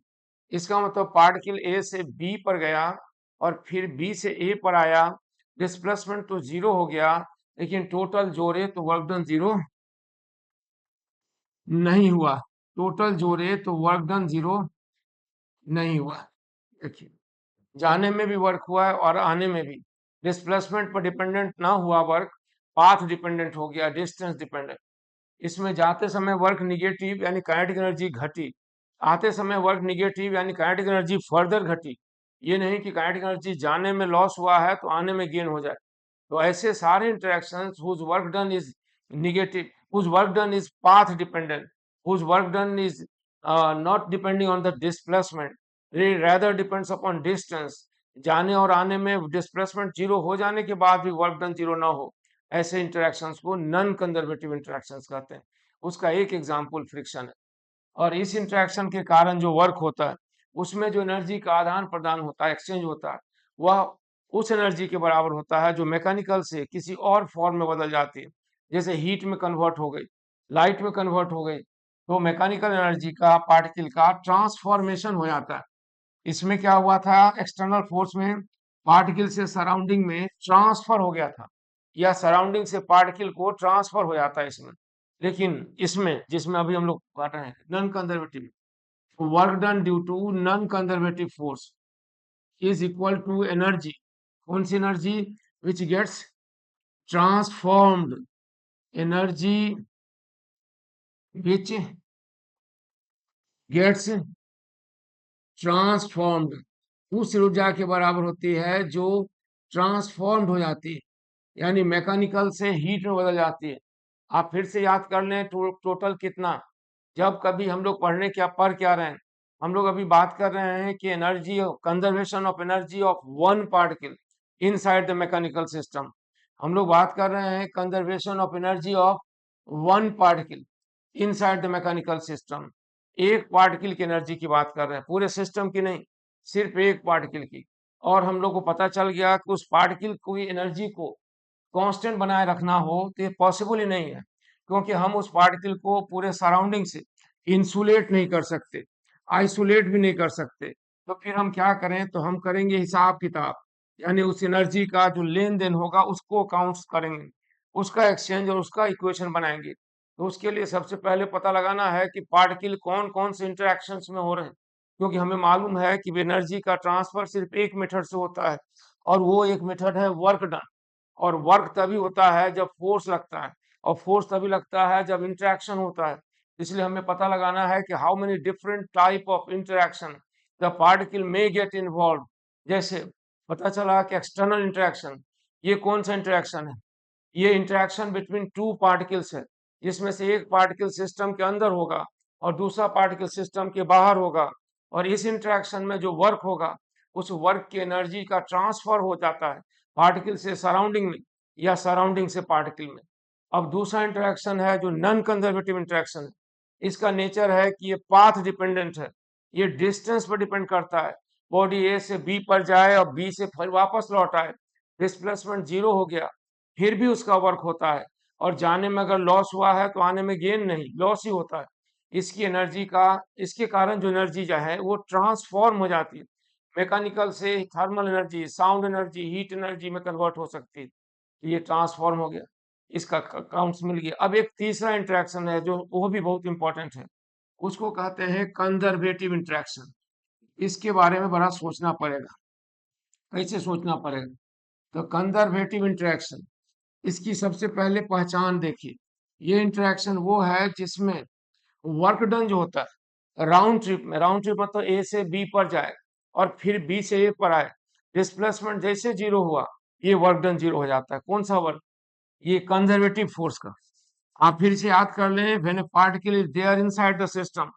इसका मतलब पार्टिकल ए से बी पर गया और फिर बी से ए पर आया, डिस्प्लेसमेंट तो जीरो हो गया लेकिन टोटल जोड़े तो वर्क डन जीरो नहीं हुआ, टोटल जोड़े तो वर्क डन 0 नहीं हुआ। देखिए, जाने में भी वर्क हुआ है और आने में भी। डिस्प्लेसमेंट पर डिपेंडेंट ना हुआ वर्क, पाथ डिपेंडेंट हो गया, डिस्टेंस डिपेंडेंट। इसमें जाते समय वर्क निगेटिव यानी काइनेटिक एनर्जी घटी, आते समय वर्क निगेटिव यानी काइनेटिक एनर्जी फर्दर घटी। ये नहीं कि काइनेटिक एनर्जी जाने में लॉस हुआ है तो आने में गेन हो जाए। तो ऐसे सारे interactions whose work done is negative, whose work done is path dependent, whose work done is not depending on the displacement, rather depends upon distance। जाने और आने में डिस्प्लेसमेंट जीरो हो जाने के बाद भी वर्क डन जीरो ना हो, ऐसे इंटरेक्शंस को नॉन कंजर्वेटिव इंटरेक्शंस कहते हैं। उसका एक एग्जांपल फ्रिक्शन है। और इस इंटरेक्शन के कारण जो वर्क होता है, उसमें जो एनर्जी का आदान प्रदान होता है, एक्सचेंज होता है, वह उस एनर्जी के बराबर होता है जो मैकेनिकल से किसी और फॉर्म में बदल जाती है। जैसे हीट में कन्वर्ट हो गई, लाइट में कन्वर्ट हो गई, तो मैकेनिकल एनर्जी का पार्टिकल का ट्रांसफॉर्मेशन हो जाता है। इसमें क्या हुआ था, एक्सटर्नल फोर्स में पार्टिकल से सराउंडिंग में ट्रांसफर हो गया था, या सराउंडिंग से पार्टिकल को ट्रांसफर हो जाता है इसमें। लेकिन इसमें जिसमें अभी हम लोग पढ़ रहे हैं non conservative, work done due to non conservative force is equal to energy. कौन सी energy? Which gets transformed, energy which gets transformed, उस ऊर्जा के बराबर होती है जो ट्रांसफॉर्म्ड हो जाती है, यानी मैकेनिकल से हीट में बदल जाती है। आप फिर से याद कर लें टोटल कितना, जब कभी हम लोग पढ़ने क्या पढ़ क्या रहे हैं, हम लोग अभी बात कर रहे हैं कि energy conservation of energy of one particle inside the mechanical system. हम लोग बात कर रहे हैं conservation of energy of one particle inside the mechanical system. एक पार्टिकल की एनर्जी की बात कर रहे हैं, पूरे सिस्टम की नहीं, सिर्फ एक पार्टिकल की। और हम लोग को पता चल गया कि उस पार्टिकल की एनर्जी को कांस्टेंट बनाए रखना हो तो ये पॉसिबल ही नहीं है, क्योंकि हम उस पार्टिकल को पूरे सराउंडिंग से इंसुलेट नहीं कर सकते, आइसोलेट भी नहीं कर सकते। तो फिर हम क्या करें, तो हम करेंगे हिसाब किताब, यानी उस एनर्जी का जो लेन देन होगा उसको काउंट करेंगे, उसका एक्सचेंज और उसका इक्वेशन बनाएंगे। तो उसके लिए सबसे पहले पता लगाना है कि पार्टिकल कौन कौन से इंटरेक्शंस में हो रहे हैं, क्योंकि हमें मालूम है कि एनर्जी का ट्रांसफर सिर्फ एक मेथड से होता है, और वो एक मेथड है वर्क डन। और वर्क तभी होता है जब फोर्स लगता है, और फोर्स तभी लगता है जब इंटरेक्शन होता है। इसलिए हमें पता लगाना है कि how many different type of interaction the particle may get involve. जैसे पता चला कि एक्सटर्नल इंटरेक्शन, ये कौन सा इंटरेक्शन है, ये इंटरेक्शन बिटवीन टू पार्टिकल्स है, जिसमें से एक पार्टिकल सिस्टम के अंदर होगा और दूसरा पार्टिकल सिस्टम के बाहर होगा। और इस इंटरेक्शन में जो वर्क होगा, उस वर्क की एनर्जी का ट्रांसफर हो जाता है पार्टिकल से सराउंडिंग में या सराउंडिंग से पार्टिकल में। अब दूसरा इंटरेक्शन है जो नॉन कंजर्वेटिव इंटरेक्शन है। इसका नेचर है कि ये पाथ डिपेंडेंट है, ये डिस्टेंस पर डिपेंड करता है। बॉडी ए से बी पर जाए और बी से फिर वापस लौट आए, डिस्प्लेसमेंट जीरो हो गया, फिर भी उसका वर्क होता है। और जाने में अगर लॉस हुआ है तो आने में गेन नहीं, लॉस ही होता है। इसकी एनर्जी का, इसके कारण जो एनर्जी जो है वो ट्रांसफॉर्म हो जाती है, मैकेनिकल से thermal energy, sound energy, heat energy में कन्वर्ट हो सकती है। ये ट्रांसफॉर्म हो गया, इसका काउंट्स मिल गया। अब एक तीसरा इंटरेक्शन है जो वो भी बहुत इंपॉर्टेंट है, उसको कहते हैं कंजर्वेटिव इंटरेक्शन। इसके बारे में बड़ा सोचना पड़ेगा, कैसे सोचना पड़ेगा। तो कंजर्वेटिव इंटरेक्शन, इसकी सबसे पहले पहचान देखिए। ये इंटरेक्शन वो है जिसमें वर्क डन जो होता है राउंड ट्रिप में, राउंड ट्रिप मतलब ए से बी पर जाए और फिर बी से ए पर आए, डिस्प्लेसमेंट जैसे जीरो हुआ, ये वर्क डन जीरो हो जाता है। कौन सा वर्क? ये कंजर्वेटिव फोर्स का। आप फिर से याद कर लें, when a particle is there inside the system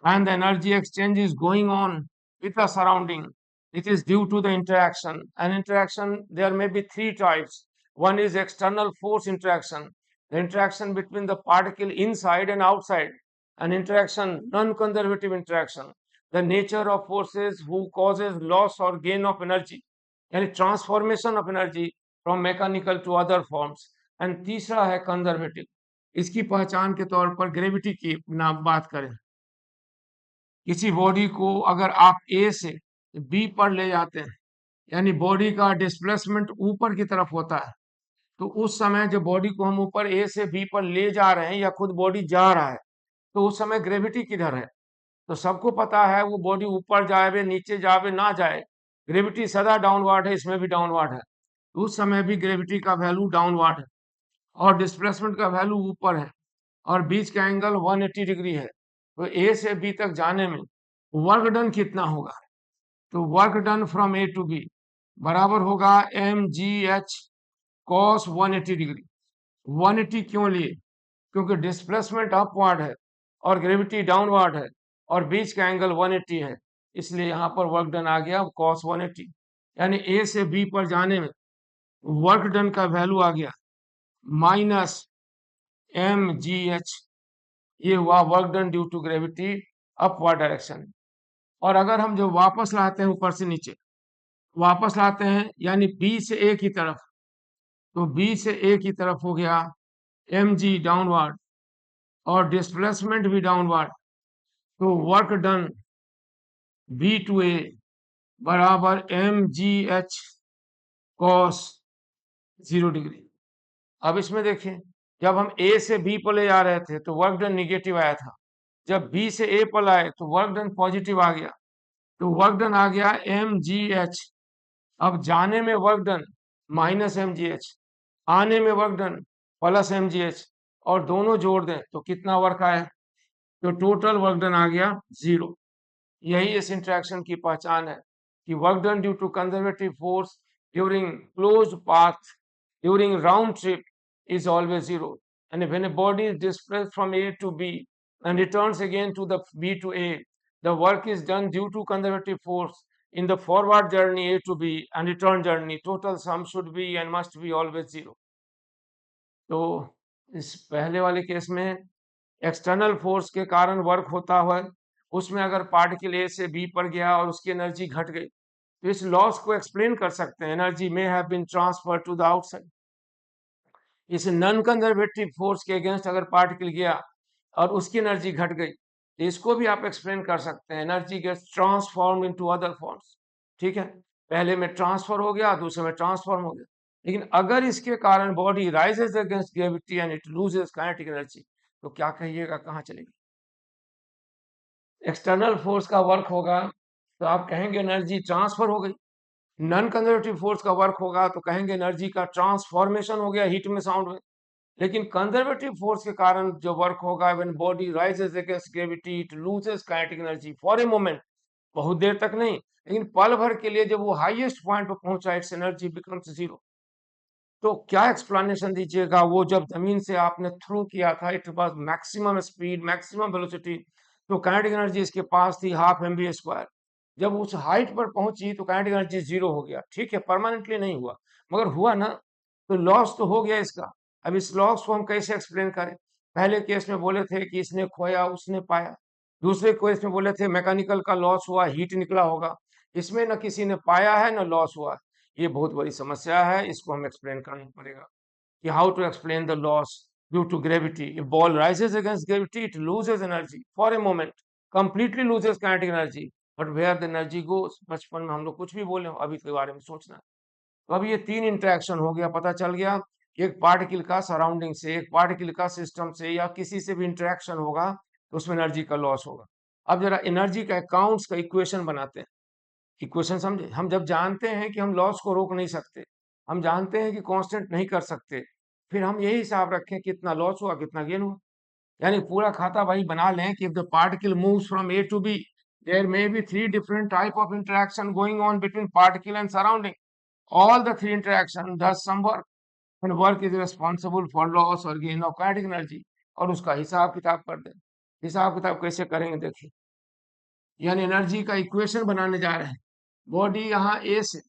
and the energy exchange is going on with the surrounding, it is due to the interaction. An interaction, there may be three types. One is external force interaction, the interaction between the particle inside and outside. An interaction, non-conservative interaction, the nature of forces who causes loss or gain of energy, यानी transformation of energy from mechanical to other forms. And तीसरा है conservative. इसकी पहचान के तौर पर gravity की नाम बात करें, किसी बॉडी को अगर आप ए से बी पर ले जाते हैं, यानी बॉडी का डिस्प्लेसमेंट ऊपर की तरफ होता है, तो उस समय जब बॉडी को हम ऊपर ए से बी पर ले जा रहे हैं या खुद बॉडी जा रहा है, तो उस समय ग्रेविटी किधर है? तो सबको पता है वो बॉडी ऊपर जावे नीचे जावे ना जाए, ग्रेविटी सदा डाउनवर्ड है, इसमें भी डाउनवर्ड है। उस समय भी ग्रेविटी का वैल्यू डाउनवर्ड है और डिस्प्लेसमेंट का वैल्यू ऊपर है और बीच का एंगल 180 डिग्री है। तो ए से बी तक जाने में वर्क डन कितना होगा? तो work done from A to B बराबर होगा mgh cos 180 डिग्री। 180 क्यों लिए? क्योंकि डिस्प्लेसमेंट अपवर्ड है और ग्रेविटी डाउनवर्ड है और बीच का एंगल 180 है, इसलिए यहाँ पर वर्क डन आ गया cos 180। यानी ए से बी पर जाने में वर्क डन का वैल्यू आ गया माइनस mgh, ये हुआ work done due to gravity upward direction. और अगर हम जो वापस लाते हैं ऊपर से नीचे वापस लाते हैं यानी बी से ए की तरफ, तो बी से ए की तरफ हो गया mg डाउनवर्ड और डिस्प्लेसमेंट भी डाउनवर्ड, तो वर्क डन बी टू ए बराबर mgh cos 0 डिग्री। अब इसमें देखिए, जब हम ए से बी पर ले जा रहे थे तो वर्क डन निगेटिव आया था, जब बी से ए पर आए तो वर्क डन पॉजिटिव आ गया, तो वर्क डन आ गया mgh। अब जाने में वर्क डन माइनस mgh, आने में वर्क डन प्लस mgh, और दोनों जोड़ दें तो कितना वर्क आया? तो टोटल वर्क डन आ गया 0। यही इस इंटरेक्शन की पहचान है कि work done due to conservative force during closed path during round trip is always 0. And when a body is displaced from A to B and returns again to the B to A, the work is done due to conservative force in the forward journey A to B and return journey. Total sum should be and must be always 0. तो इस पहले वाले case में external force के कारण work होता हुआ, उसमें अगर पार्टिकल ए से बी पर गया और उसकी एनर्जी घट गई, तो इस लॉस को एक्सप्लेन कर सकते हैं, energy may have been transfer to the outside. इस नॉन कंजर्वेटिव फोर्स के अगेंस्ट अगर पार्टिकल गया और उसकी एनर्जी घट गई, तो इसको भी आप एक्सप्लेन कर सकते हैं, energy gets transform into other forms. ठीक है, पहले में ट्रांसफर हो गया, दूसरे में ट्रांसफॉर्म हो गया। लेकिन अगर इसके कारण body rises against gravity and it loses kinetic energy, तो क्या कहिएगा, कहाँ चलेगी? एक्सटर्नल फोर्स का वर्क होगा तो आप कहेंगे एनर्जी ट्रांसफर हो गई, नॉन कंजर्वेटिव फोर्स का वर्क होगा तो कहेंगे एनर्जी का ट्रांसफॉर्मेशन हो गया हीट में, साउंड में। लेकिन कंजर्वेटिव फोर्स के कारण जो वर्क होगा, when body rises against gravity it loses kinetic energy for a moment, बहुत देर तक नहीं, लेकिन पल भर के लिए जब वो हाईएस्ट पॉइंट पर पहुंचा, इट्स एनर्जी बिकम्स 0। तो क्या एक्सप्लेनेशन दीजिएगा? वो जब जमीन से आपने थ्रो किया था, it was maximum speed maximum velocity, तो काइनेटिक एनर्जी इसके पास थी हाफ mv²। जब उस हाइट पर पहुंची तो काइनेटिक एनर्जी 0 हो गया। ठीक है, परमानेंटली नहीं हुआ, मगर हुआ ना, तो लॉस तो हो गया इसका। अब इस लॉस को हम कैसे एक्सप्लेन करें? पहले केस में बोले थे कि इसने खोया उसने पाया, दूसरे केस में बोले थे मैकेनिकल का लॉस हुआ, हीट निकला होगा। इसमें न किसी ने पाया है न लॉस हुआ। ये बहुत बड़ी समस्या है, इसको हम एक्सप्लेन करना पड़ेगा कि how to explain the loss due to gravity. If ball rises against gravity it loses energy for a moment, completely loses kinetic energy, but where the energy goes. बचपन में हम लोग कुछ भी बोले, अभी के बारे में सोचना है। तो अब ये तीन इंटरेक्शन हो गया, पता चल गया, एक पार्टिकल का सराउंडिंग से, एक पार्टिकल का सिस्टम से, या किसी से भी इंटरेक्शन होगा तो उसमें एनर्जी का लॉस होगा। अब जरा एनर्जी का अकाउंट्स का इक्वेशन बनाते हैं। इक्वेशन समझे? हम जब जानते हैं कि हम लॉस को रोक नहीं सकते, हम जानते हैं कि कांस्टेंट नहीं कर सकते, फिर हम यही हिसाब रखें कितना लॉस हुआ कितना गेन हुआ। यानी पूरा खाता भाई बना लें कि if the particle moves from A to B, there may be three different type of interaction going on between particle and surrounding. All the three interaction does some work, and work is responsible for loss or gain of kinetic energy। और उसका हिसाब किताब कर दें। हिसाब किताब कैसे करेंगे देखिए, यानी एनर्जी का इक्वेशन बनाने जा रहे हैं। बॉडी यहाँ ए से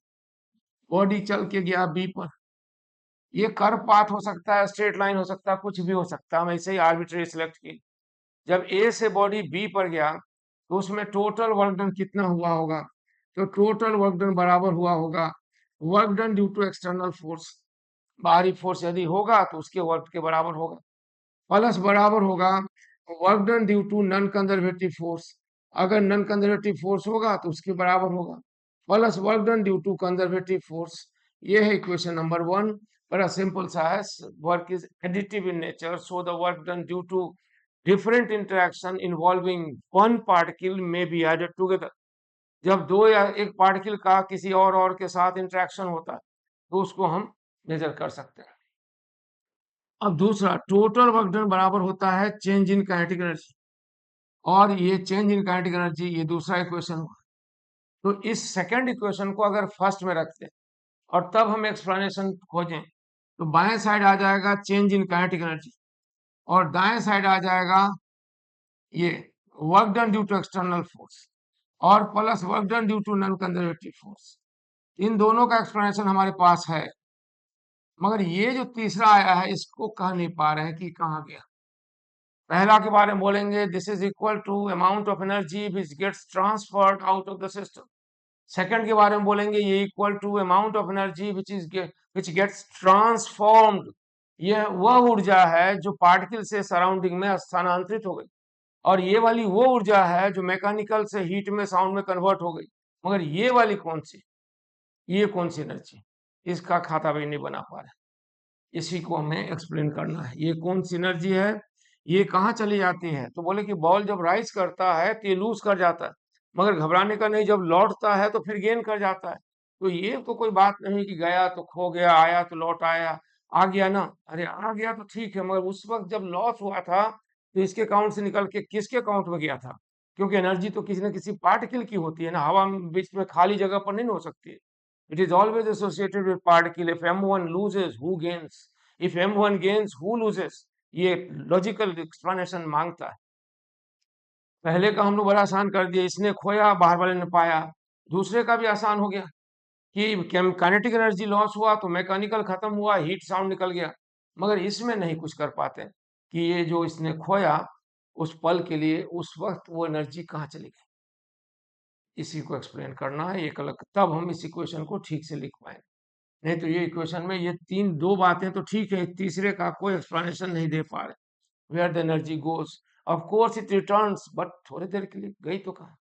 बॉडी चल के गया बी पर, ये कर्व पाथ हो सकता है, स्ट्रेट लाइन हो सकता है, कुछ भी हो सकता है, हम ऐसे ही आर्बिट्रेरी सिलेक्ट की। जब ए से बॉडी बी पर गया तो उसमें टोटल वर्क डन कितना हुआ होगा? तो टोटल वर्क डन बराबर हुआ होगा work done due to external force, बाहरी फोर्स यदि होगा तो उसके वर्क के बराबर होगा, प्लस बराबर होगा work done due to non conservative force, अगर नॉन कंजर्वेटिव फोर्स होगा तो उसके बराबर होगा, plus work done due to conservative force. ये है इक्वेशन नंबर 1। बड़ा सिंपल सा है, work is additive in nature, so the work done due to different interaction involving one particle may be added together. जब दो या एक पार्टिकल का किसी और के साथ इंटरेक्शन होता है तो उसको हम मेजर कर सकते हैं। अब दूसरा, टोटल वर्क डन बराबर होता है चेंज इन काइनेटिक एनर्जी, और ये चेंज इन काइनेटिक एनर्जी ये दूसरा इक्वेशन हुआ। तो इस सेकंड इक्वेशन को अगर फर्स्ट में रखते हैं और तब हम एक्सप्लेनेशन खोजें तो बाएं साइड आ जाएगा चेंज इन काइनेटिक एनर्जी और दाएं साइड आ जाएगा ये work done due to external force और plus work done due to non conservative force. इन दोनों का एक्सप्लेनेशन हमारे पास है, मगर ये जो तीसरा आया है इसको कह नहीं पा रहे हैं कि कहाँ गया। पहला के बारे में बोलेंगे this is equal to amount of energy which gets transferred out of the system. Second के बारे में बोलेंगे ये equal to amount of energy which gets transformed. यह वह ऊर्जा है जो पार्टिकल से सराउंडिंग में स्थानांतरित हो गई, और ये वाली वो ऊर्जा है जो मैकेनिकल से हीट में साउंड में कन्वर्ट हो गई। मगर ये वाली कौन सी एनर्जी, इसका खाता भी नहीं बना पा रहे। इसी को हमें एक्सप्लेन करना है, ये कौन सी एनर्जी है, ये कहाँ चली जाती है। तो बोले कि बॉल जब राइज करता है तो ये लूज कर जाता है, मगर घबराने का नहीं, जब लौटता है तो फिर गेन कर जाता है। तो ये तो कोई बात नहीं कि गया तो खो गया, आया तो लौट आया, आ गया ना, अरे आ गया तो ठीक है, मगर उस वक्त जब लॉस हुआ था तो इसके काउंट से निकल के किसके काउंट में गया था, क्योंकि एनर्जी तो किसी न किसी पार्टिकल की होती है ना, हवा में बीच में खाली जगह पर नहीं हो सकती। It is always associated with particle. If m1 loses who gains, if m1 gains who loses. ये लॉजिकल एक्सप्लेनेशन मांगता है। पहले का हम लोग बड़ा आसान कर दिया, इसने खोया बाहर वाले ने पाया। दूसरे का भी आसान हो गया कि काइनेटिक एनर्जी लॉस हुआ तो मैकेनिकल खत्म हुआ, हीट साउंड निकल गया। मगर इसमें नहीं कुछ कर पाते कि ये जो इसने खोया उस पल के लिए उस वक्त वो एनर्जी कहाँ चली गई। इसी को एक्सप्लेन करना है एक अलग, तब हम इस इक्वेशन को ठीक से लिख पाएंगे। नहीं तो ये इक्वेशन में ये दो बातें तो ठीक है, तीसरे का कोई एक्सप्लेनेशन नहीं दे पा रहे। Where the energy goes, of course it returns, but थोड़ी देर के लिए गई तो कहाँ।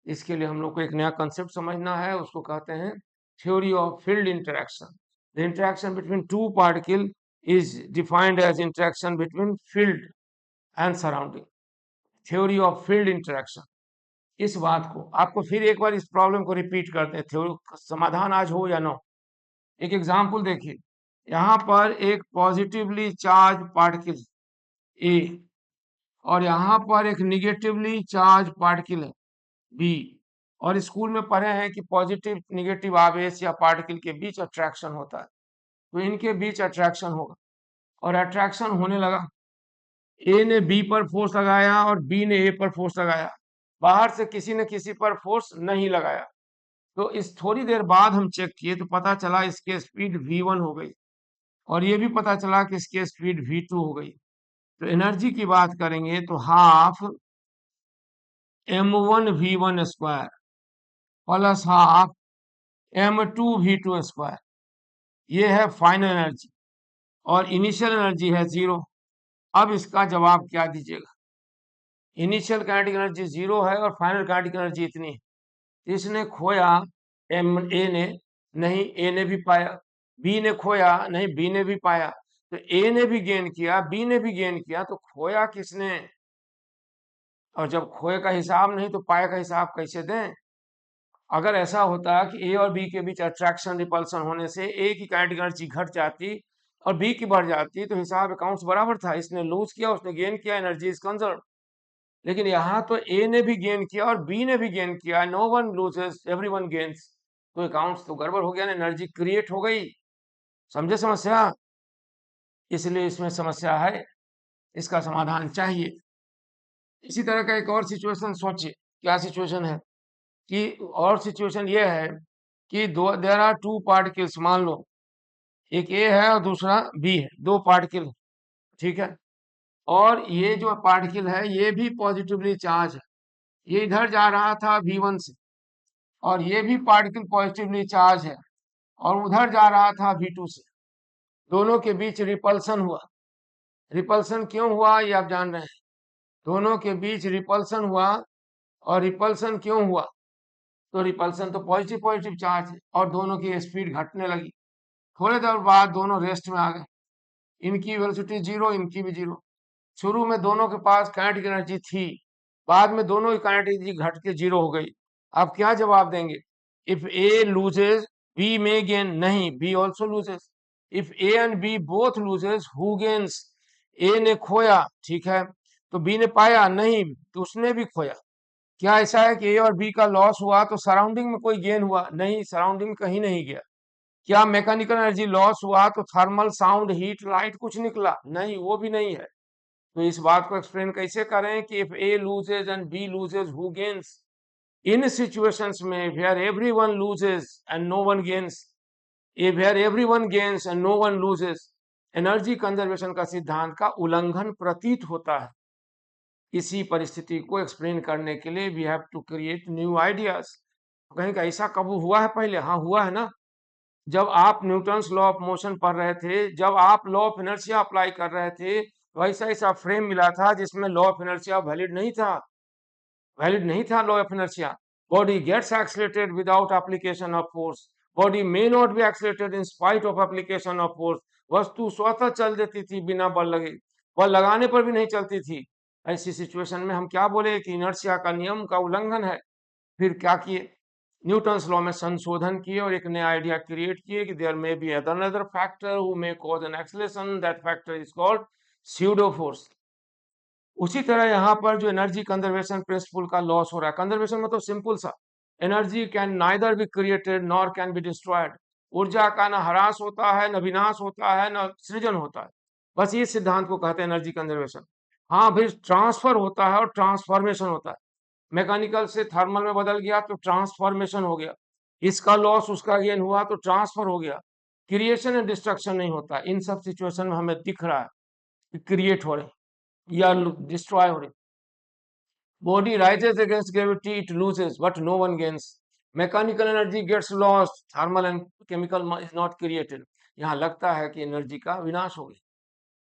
इसके लिए हम लोग को एक नया कंसेप्ट समझना है, उसको कहते हैं theory of field interaction. The interaction between two particle is defined as interaction between field and surrounding. Theory of field interaction, इस बात को आपको फिर एक बार इस प्रॉब्लम को रिपीट करते हैं, थ्योरी समाधान आज हो या ना हो। एक एग्जाम्पल देखिए, यहाँ पर एक पॉजिटिवली चार्ज पार्टिकल ए और यहाँ पर एक निगेटिवली चार्ज पार्टिकल है बी, और स्कूल में पढ़े हैं कि पॉजिटिव निगेटिव आवेश या पार्टिकल के बीच अट्रैक्शन होता है। तो इनके बीच अट्रैक्शन होगा और अट्रैक्शन होने लगा, ए ने बी पर फोर्स लगाया और बी ने ए पर फोर्स लगाया, बाहर से किसी ने किसी पर फोर्स नहीं लगाया। तो इस थोड़ी देर बाद हम चेक किए तो पता चला इसके स्पीड v1 हो गई और ये भी पता चला कि इसकी स्पीड v2 हो गई। तो एनर्जी की बात करेंगे तो half m1v1 square plus half m2v2 square, ये है फाइनल एनर्जी, और इनिशियल एनर्जी है 0। अब इसका जवाब क्या दीजिएगा। इनिशियल काइनेटिक एनर्जी 0 है और फाइनल काइनेटिक एनर्जी इतनी है। इसने खोया ए ने, नहीं ए ने भी पाया, बी ने खोया, नहीं बी ने भी पाया, तो ए ने भी गेन किया, बी ने भी गेन किया, तो खोया किसने। और जब खोए का हिसाब नहीं तो पाए का हिसाब कैसे दें। अगर ऐसा होता कि ए और बी के बीच अट्रैक्शन रिपल्सन होने से ए की काइनेटिक एनर्जी घट जाती और बी की बढ़ जाती तो हिसाब अकाउंट्स बराबर था, इसने लूज किया उसने गेन किया, एनर्जी इज कंजर्व। लेकिन यहाँ तो ए ने भी गेन किया और बी ने भी गेन किया, no one loses everyone gains, तो अकाउंट्स तो गड़बड़ हो गया ना, एनर्जी क्रिएट हो गई। समझे समस्या, इसलिए इसमें समस्या है, इसका समाधान चाहिए। इसी तरह का एक और सिचुएशन सोचिए, क्या सिचुएशन है कि, और सिचुएशन ये है कि देयर आर टू पार्टिकल्स, मान लो एक ए है और दूसरा बी है, दो पार्टिकल, ठीक है। और ये जो पार्टिकल है ये भी पॉजिटिवली चार्ज है, ये इधर जा रहा था v1 से, और ये भी पार्टिकल पॉजिटिवली चार्ज है और उधर जा रहा था v2 से। दोनों के बीच रिपल्सन हुआ। रिपल्सन क्यों हुआ ये आप जान रहे हैं, दोनों के बीच रिपल्सन हुआ। और रिपल्सन क्यों हुआ, तो रिपल्सन तो पॉजिटिव पॉजिटिव चार्ज है और दोनों की स्पीड घटने लगी। थोड़े देर बाद दोनों रेस्ट में आ गए, इनकी वेलोसिटी 0, इनकी भी 0। शुरू में दोनों के पास काइनेटिक एनर्जी थी, बाद में दोनों की काइनेटिक एनर्जी घट के 0 हो गई। अब क्या जवाब देंगे? If A loses B may gain, नहीं, B also loses. If A and B both loses who gains? A ने खोया, ठीक है, तो बी ने पाया, नहीं, तो उसने भी खोया। क्या ऐसा है कि ए और बी का लॉस हुआ तो सराउंडिंग में कोई गेन हुआ? नहीं, सराउंडिंग कहीं नहीं गया। क्या मैकेनिकल एनर्जी लॉस हुआ तो थर्मल, साउंड, हीट, लाइट कुछ निकला? नहीं, वो भी नहीं है। तो इस बात को एक्सप्लेन कैसे करें कि if A loses and B loses who gains? इन सिचुएशंस में where everyone loses and no one gains, ये where everyone gains and no one loses, energy conservation का सिद्धांत का उल्लंघन प्रतीत होता है। इसी परिस्थिति को एक्सप्लेन करने के लिए we have to create new ideas. कहीं का ऐसा कब हुआ है पहले? हाँ, हुआ है ना। जब आप न्यूटन्स लॉ ऑफ मोशन पढ़ रहे थे, जब आप लॉ ऑफ इनर्शिया अप्लाई कर रहे थे, तो ऐसा ऐसा फ्रेम मिला था जिसमें लॉ ऑफ इनर्शिया वैलिड नहीं था, वैलिड नहीं था law of inertia. Body gets accelerated without application of force, body may not be accelerated in spite of application of force. वस्तु स्वतः चल देती थी बिना बल लगे, बल लगाने पर भी नहीं चलती थी। ऐसी सिचुएशन में हम क्या बोले कि इनर्शिया का नियम का उल्लंघन है। फिर क्या किए? न्यूटन्स लॉ में संशोधन किए और एक नया आइडिया क्रिएट किए कि there may be another factor who may cause an acceleration, that factor is called pseudo force. उसी तरह यहाँ पर जो एनर्जी कंजर्वेशन प्रिंसिपल का लॉस हो रहा है, कंजर्वेशन मतलब सिंपल सा, energy can neither be created nor can be destroyed. ऊर्जा का न ह्रास होता है, न विनाश होता है, न सृजन होता है। बस ये सिद्धांत को कहते हैं एनर्जी कंजर्वेशन। हाँ फिर ट्रांसफर होता है और ट्रांसफॉर्मेशन होता है। मैकेनिकल से थर्मल में बदल गया तो ट्रांसफॉर्मेशन हो गया, इसका लॉस उसका गेन हुआ तो ट्रांसफर हो गया। क्रिएशन एंड डिस्ट्रक्शन नहीं होता। इन सब सिचुएशन में हमें दिख रहा है कि क्रिएट हो रहे या डिस्ट्रॉय हो रहे। Body rises against gravity, it loses, but no one gains. Mechanical energy gets lost, thermal and chemical is not created. यहाँ लगता है कि एनर्जी का विनाश हो गया।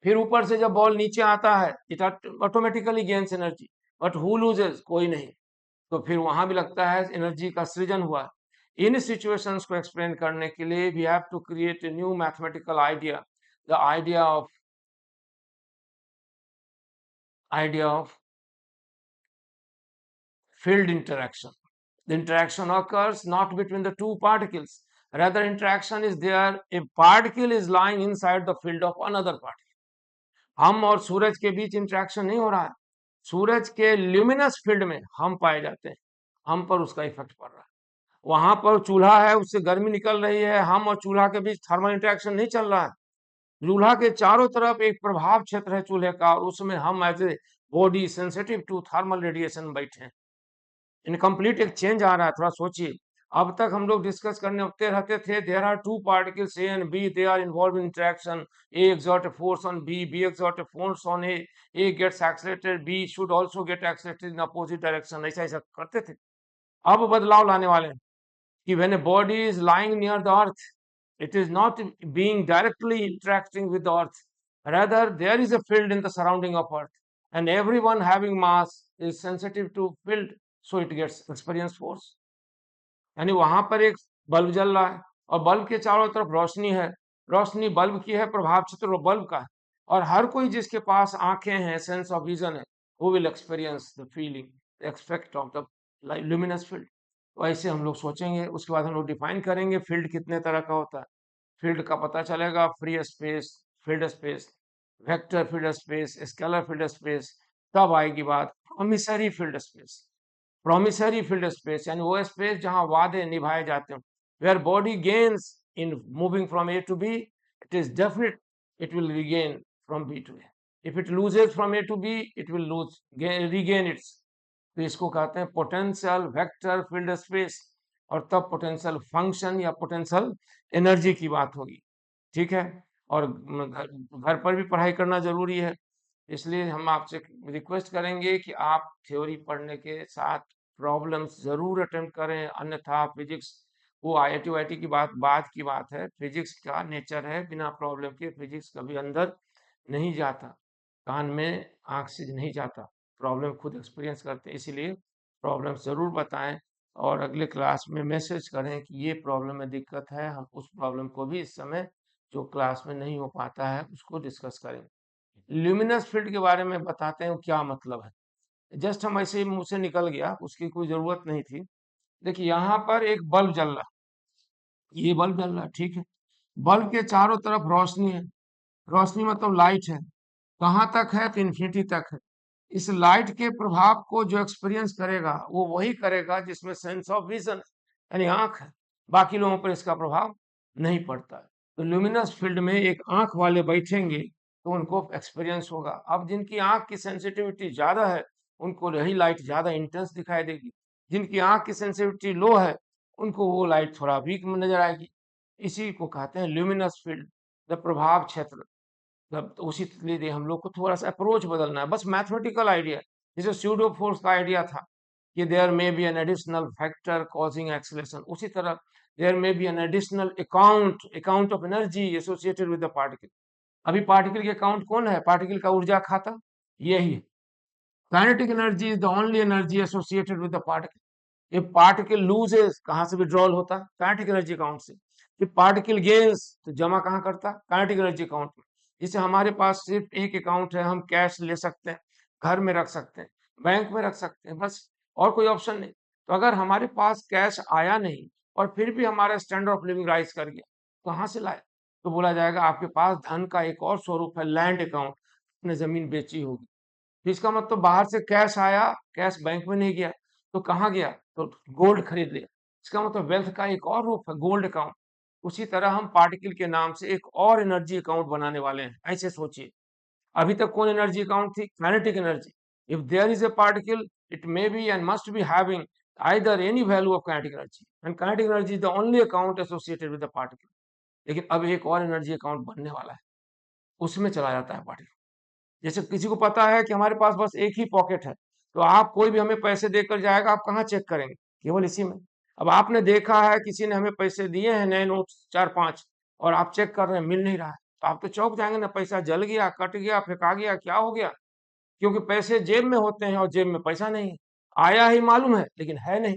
फिर ऊपर से जब बॉल नीचे आता है, it automatically gains energy, but who loses? कोई नहीं। तो फिर वहां भी लगता है एनर्जी का सृजन हुआ। इन सिचुएशंस को एक्सप्लेन करने के लिए we have to create a new mathematical idea, the idea of field interaction. The interaction occurs not between the two particles. Rather, interaction is there. A particle is lying inside the field of another particle. हम और सूरज के बीच interaction नहीं हो रहा है। सूरज के luminous field में हम पाए जाते हैं, हम पर उसका इफेक्ट पड़ रहा है। वहां पर चूल्हा है, उससे गर्मी निकल रही है, हम और चूल्हा के बीच थर्मल इंटरेक्शन नहीं चल रहा है। चूल्हा के चारों तरफ एक प्रभाव क्षेत्र है चूल्हे का, और उसमें हम as a body sensitive to thermal radiation बैठे हैं। इनकम्प्लीट एक चेंज आ रहा है, थोड़ा सोचिए। अब तक हम लोग डिस्कस करने उठते रहते थे, there are two particles A and B, they are involve in interaction, A exert a force on b, b exert a force on a gets accelerated, b should also get accelerated in opposite direction, ऐसा ऐसा करते थे। अब बदलाव लाने वाले हैं कि when a body is lying near the earth, it is not being directly interacting with the earth, rather there is a field in the surrounding of earth, and everyone having mass is sensitive to field, so it gets experience force। यानी वहां पर एक bulb जल रहा है और bulb के चारों तरफ रोशनी है, रोशनी बल्ब की है, प्रभाव क्षेत्र बल्ब का है, और हर कोई जिसके पास आंखें हैं, सेंस ऑफ विजन है, वो will experience the feeling, the expect of the luminous field. तो ऐसे हम लोग सोचेंगे, उसके बाद हम लोग डिफाइन करेंगे फील्ड कितने तरह का होता है। फील्ड का पता चलेगा, free space, field space, vector field space, scalar field space. तब आएगी बात promissory field space. Promissory field space यानी वो स्पेस जहां वादे निभाए जाते हैं, where body gains in moving from A to B, it is definite it will regain from B to A. If it loses from A to B, it will lose regain its. तो इसको कहते हैं potential vector field space, और तब potential function या potential energy की बात होगी। ठीक है, और घर पर भी पढ़ाई करना जरूरी है, इसलिए हम आपसे रिक्वेस्ट करेंगे कि आप थ्योरी पढ़ने के साथ प्रॉब्लम्स जरूर अटेम्प्ट करें, अन्यथा फिजिक्स वो आईआईटी वाईटी की बात की बात है, फिजिक्स का नेचर है, बिना प्रॉब्लम के फिजिक्स कभी अंदर नहीं जाता, कान में आंख से नहीं जाता, प्रॉब्लम खुद एक्सपीरियंस करते हैं। इसीलिए प्रॉब्लम जरूर बताएं और अगले क्लास में मैसेज करें कि ये प्रॉब्लम में दिक्कत है, हम उस प्रॉब्लम को भी इस समय जो क्लास में नहीं हो पाता है उसको डिस्कस करें। ल्यूमिनस फील्ड के बारे में बताते हैं वो क्या मतलब है। जस्ट हम ऐसे ही मुंह से निकल गया, उसकी कोई जरूरत नहीं थी। देखिए यहाँ पर एक बल्ब जल रहा, ये बल्ब जल रहा है, ठीक है। बल्ब के चारों तरफ रोशनी है, रोशनी मतलब लाइट है। कहाँ तक है? तो इन्फिनिटी तक है। इस लाइट के प्रभाव को जो एक्सपीरियंस करेगा वो वही करेगा जिसमें सेंस ऑफ विजन यानी आंख है। बाकी लोगों पर इसका प्रभाव नहीं पड़ता है। तो ल्यूमिनस फील्ड में एक आंख वाले बैठेंगे तो उनको एक्सपीरियंस होगा। अब जिनकी आंख की सेंसिटिविटी ज्यादा है उनको यही लाइट ज्यादा इंटेंस दिखाई देगी। जिनकी आंख की सेंसिटिविटी लो है उनको वो लाइट थोड़ा वीक नजर आएगी। इसी को कहते हैं ल्यूमिनस फील्ड, द प्रभाव क्षेत्र। तो उसी लिए हम लोग को थोड़ा सा अप्रोच बदलना है, बस मैथमेटिकल आइडिया। जैसे स्यूडो फोर्स का आइडिया था कि there may be an additional factor causing acceleration, उसी तरह there may be an additional account of energy associated with the particle. अभी पार्टिकल के अकाउंट कौन है? पार्टिकल का ऊर्जा खाता यही है। Kinetic energy is the only energy associated with the particle. ये पार्टिकल लूजेस कहाँ से विड्रॉल होता? काइनेटिक एनर्जी अकाउंट से। कि पार्टिकल गेन्स तो जमा कहाँ करता? काइनेटिक एनर्जी अकाउंट में। जैसे हमारे पास सिर्फ एक अकाउंट है, हम कैश ले सकते हैं, घर में रख सकते हैं, बैंक में रख सकते हैं, बस और कोई ऑप्शन नहीं। तो अगर हमारे पास कैश आया नहीं और फिर भी हमारा स्टैंडर्ड ऑफ लिविंग राइज कर गया, कहाँ से लाए? तो बोला जाएगा आपके पास धन का एक और स्वरूप है, लैंड अकाउंट। आपने जमीन बेची होगी, तो इसका मतलब बाहर से कैश आया, कैश बैंक में नहीं गया, तो कहाँ गया? तो गोल्ड खरीद लिया। इसका मतलब वेल्थ का एक और रूप है गोल्ड अकाउंट। उसी तरह हम पार्टिकल के नाम से एक और एनर्जी अकाउंट बनाने वाले हैं, ऐसे सोचिए। अभी तक कौन एनर्जी अकाउंट थी? Kinetic energy. If there is a particle it may be and must be having either any value of kinetic energy and kinetic energy is the only account associated with the particle। लेकिन अब एक और energy account बनने वाला है, उसमें चला जाता है पार्टिकल। जैसे किसी को पता है कि हमारे पास बस एक ही पॉकेट है, तो आप कोई भी हमें पैसे देकर जाएगा, आप कहाँ चेक करेंगे? केवल इसी में। अब आपने देखा है किसी ने हमें पैसे दिए हैं, नए नोट 4-5, और आप चेक कर रहे हैं मिल नहीं रहा है, तो आप तो चौंक जाएंगे ना, पैसा जल गया, कट गया, फेंका गया, क्या हो गया? क्योंकि पैसे जेब में होते हैं और जेब में पैसा नहीं है। आया ही मालूम है लेकिन है नहीं।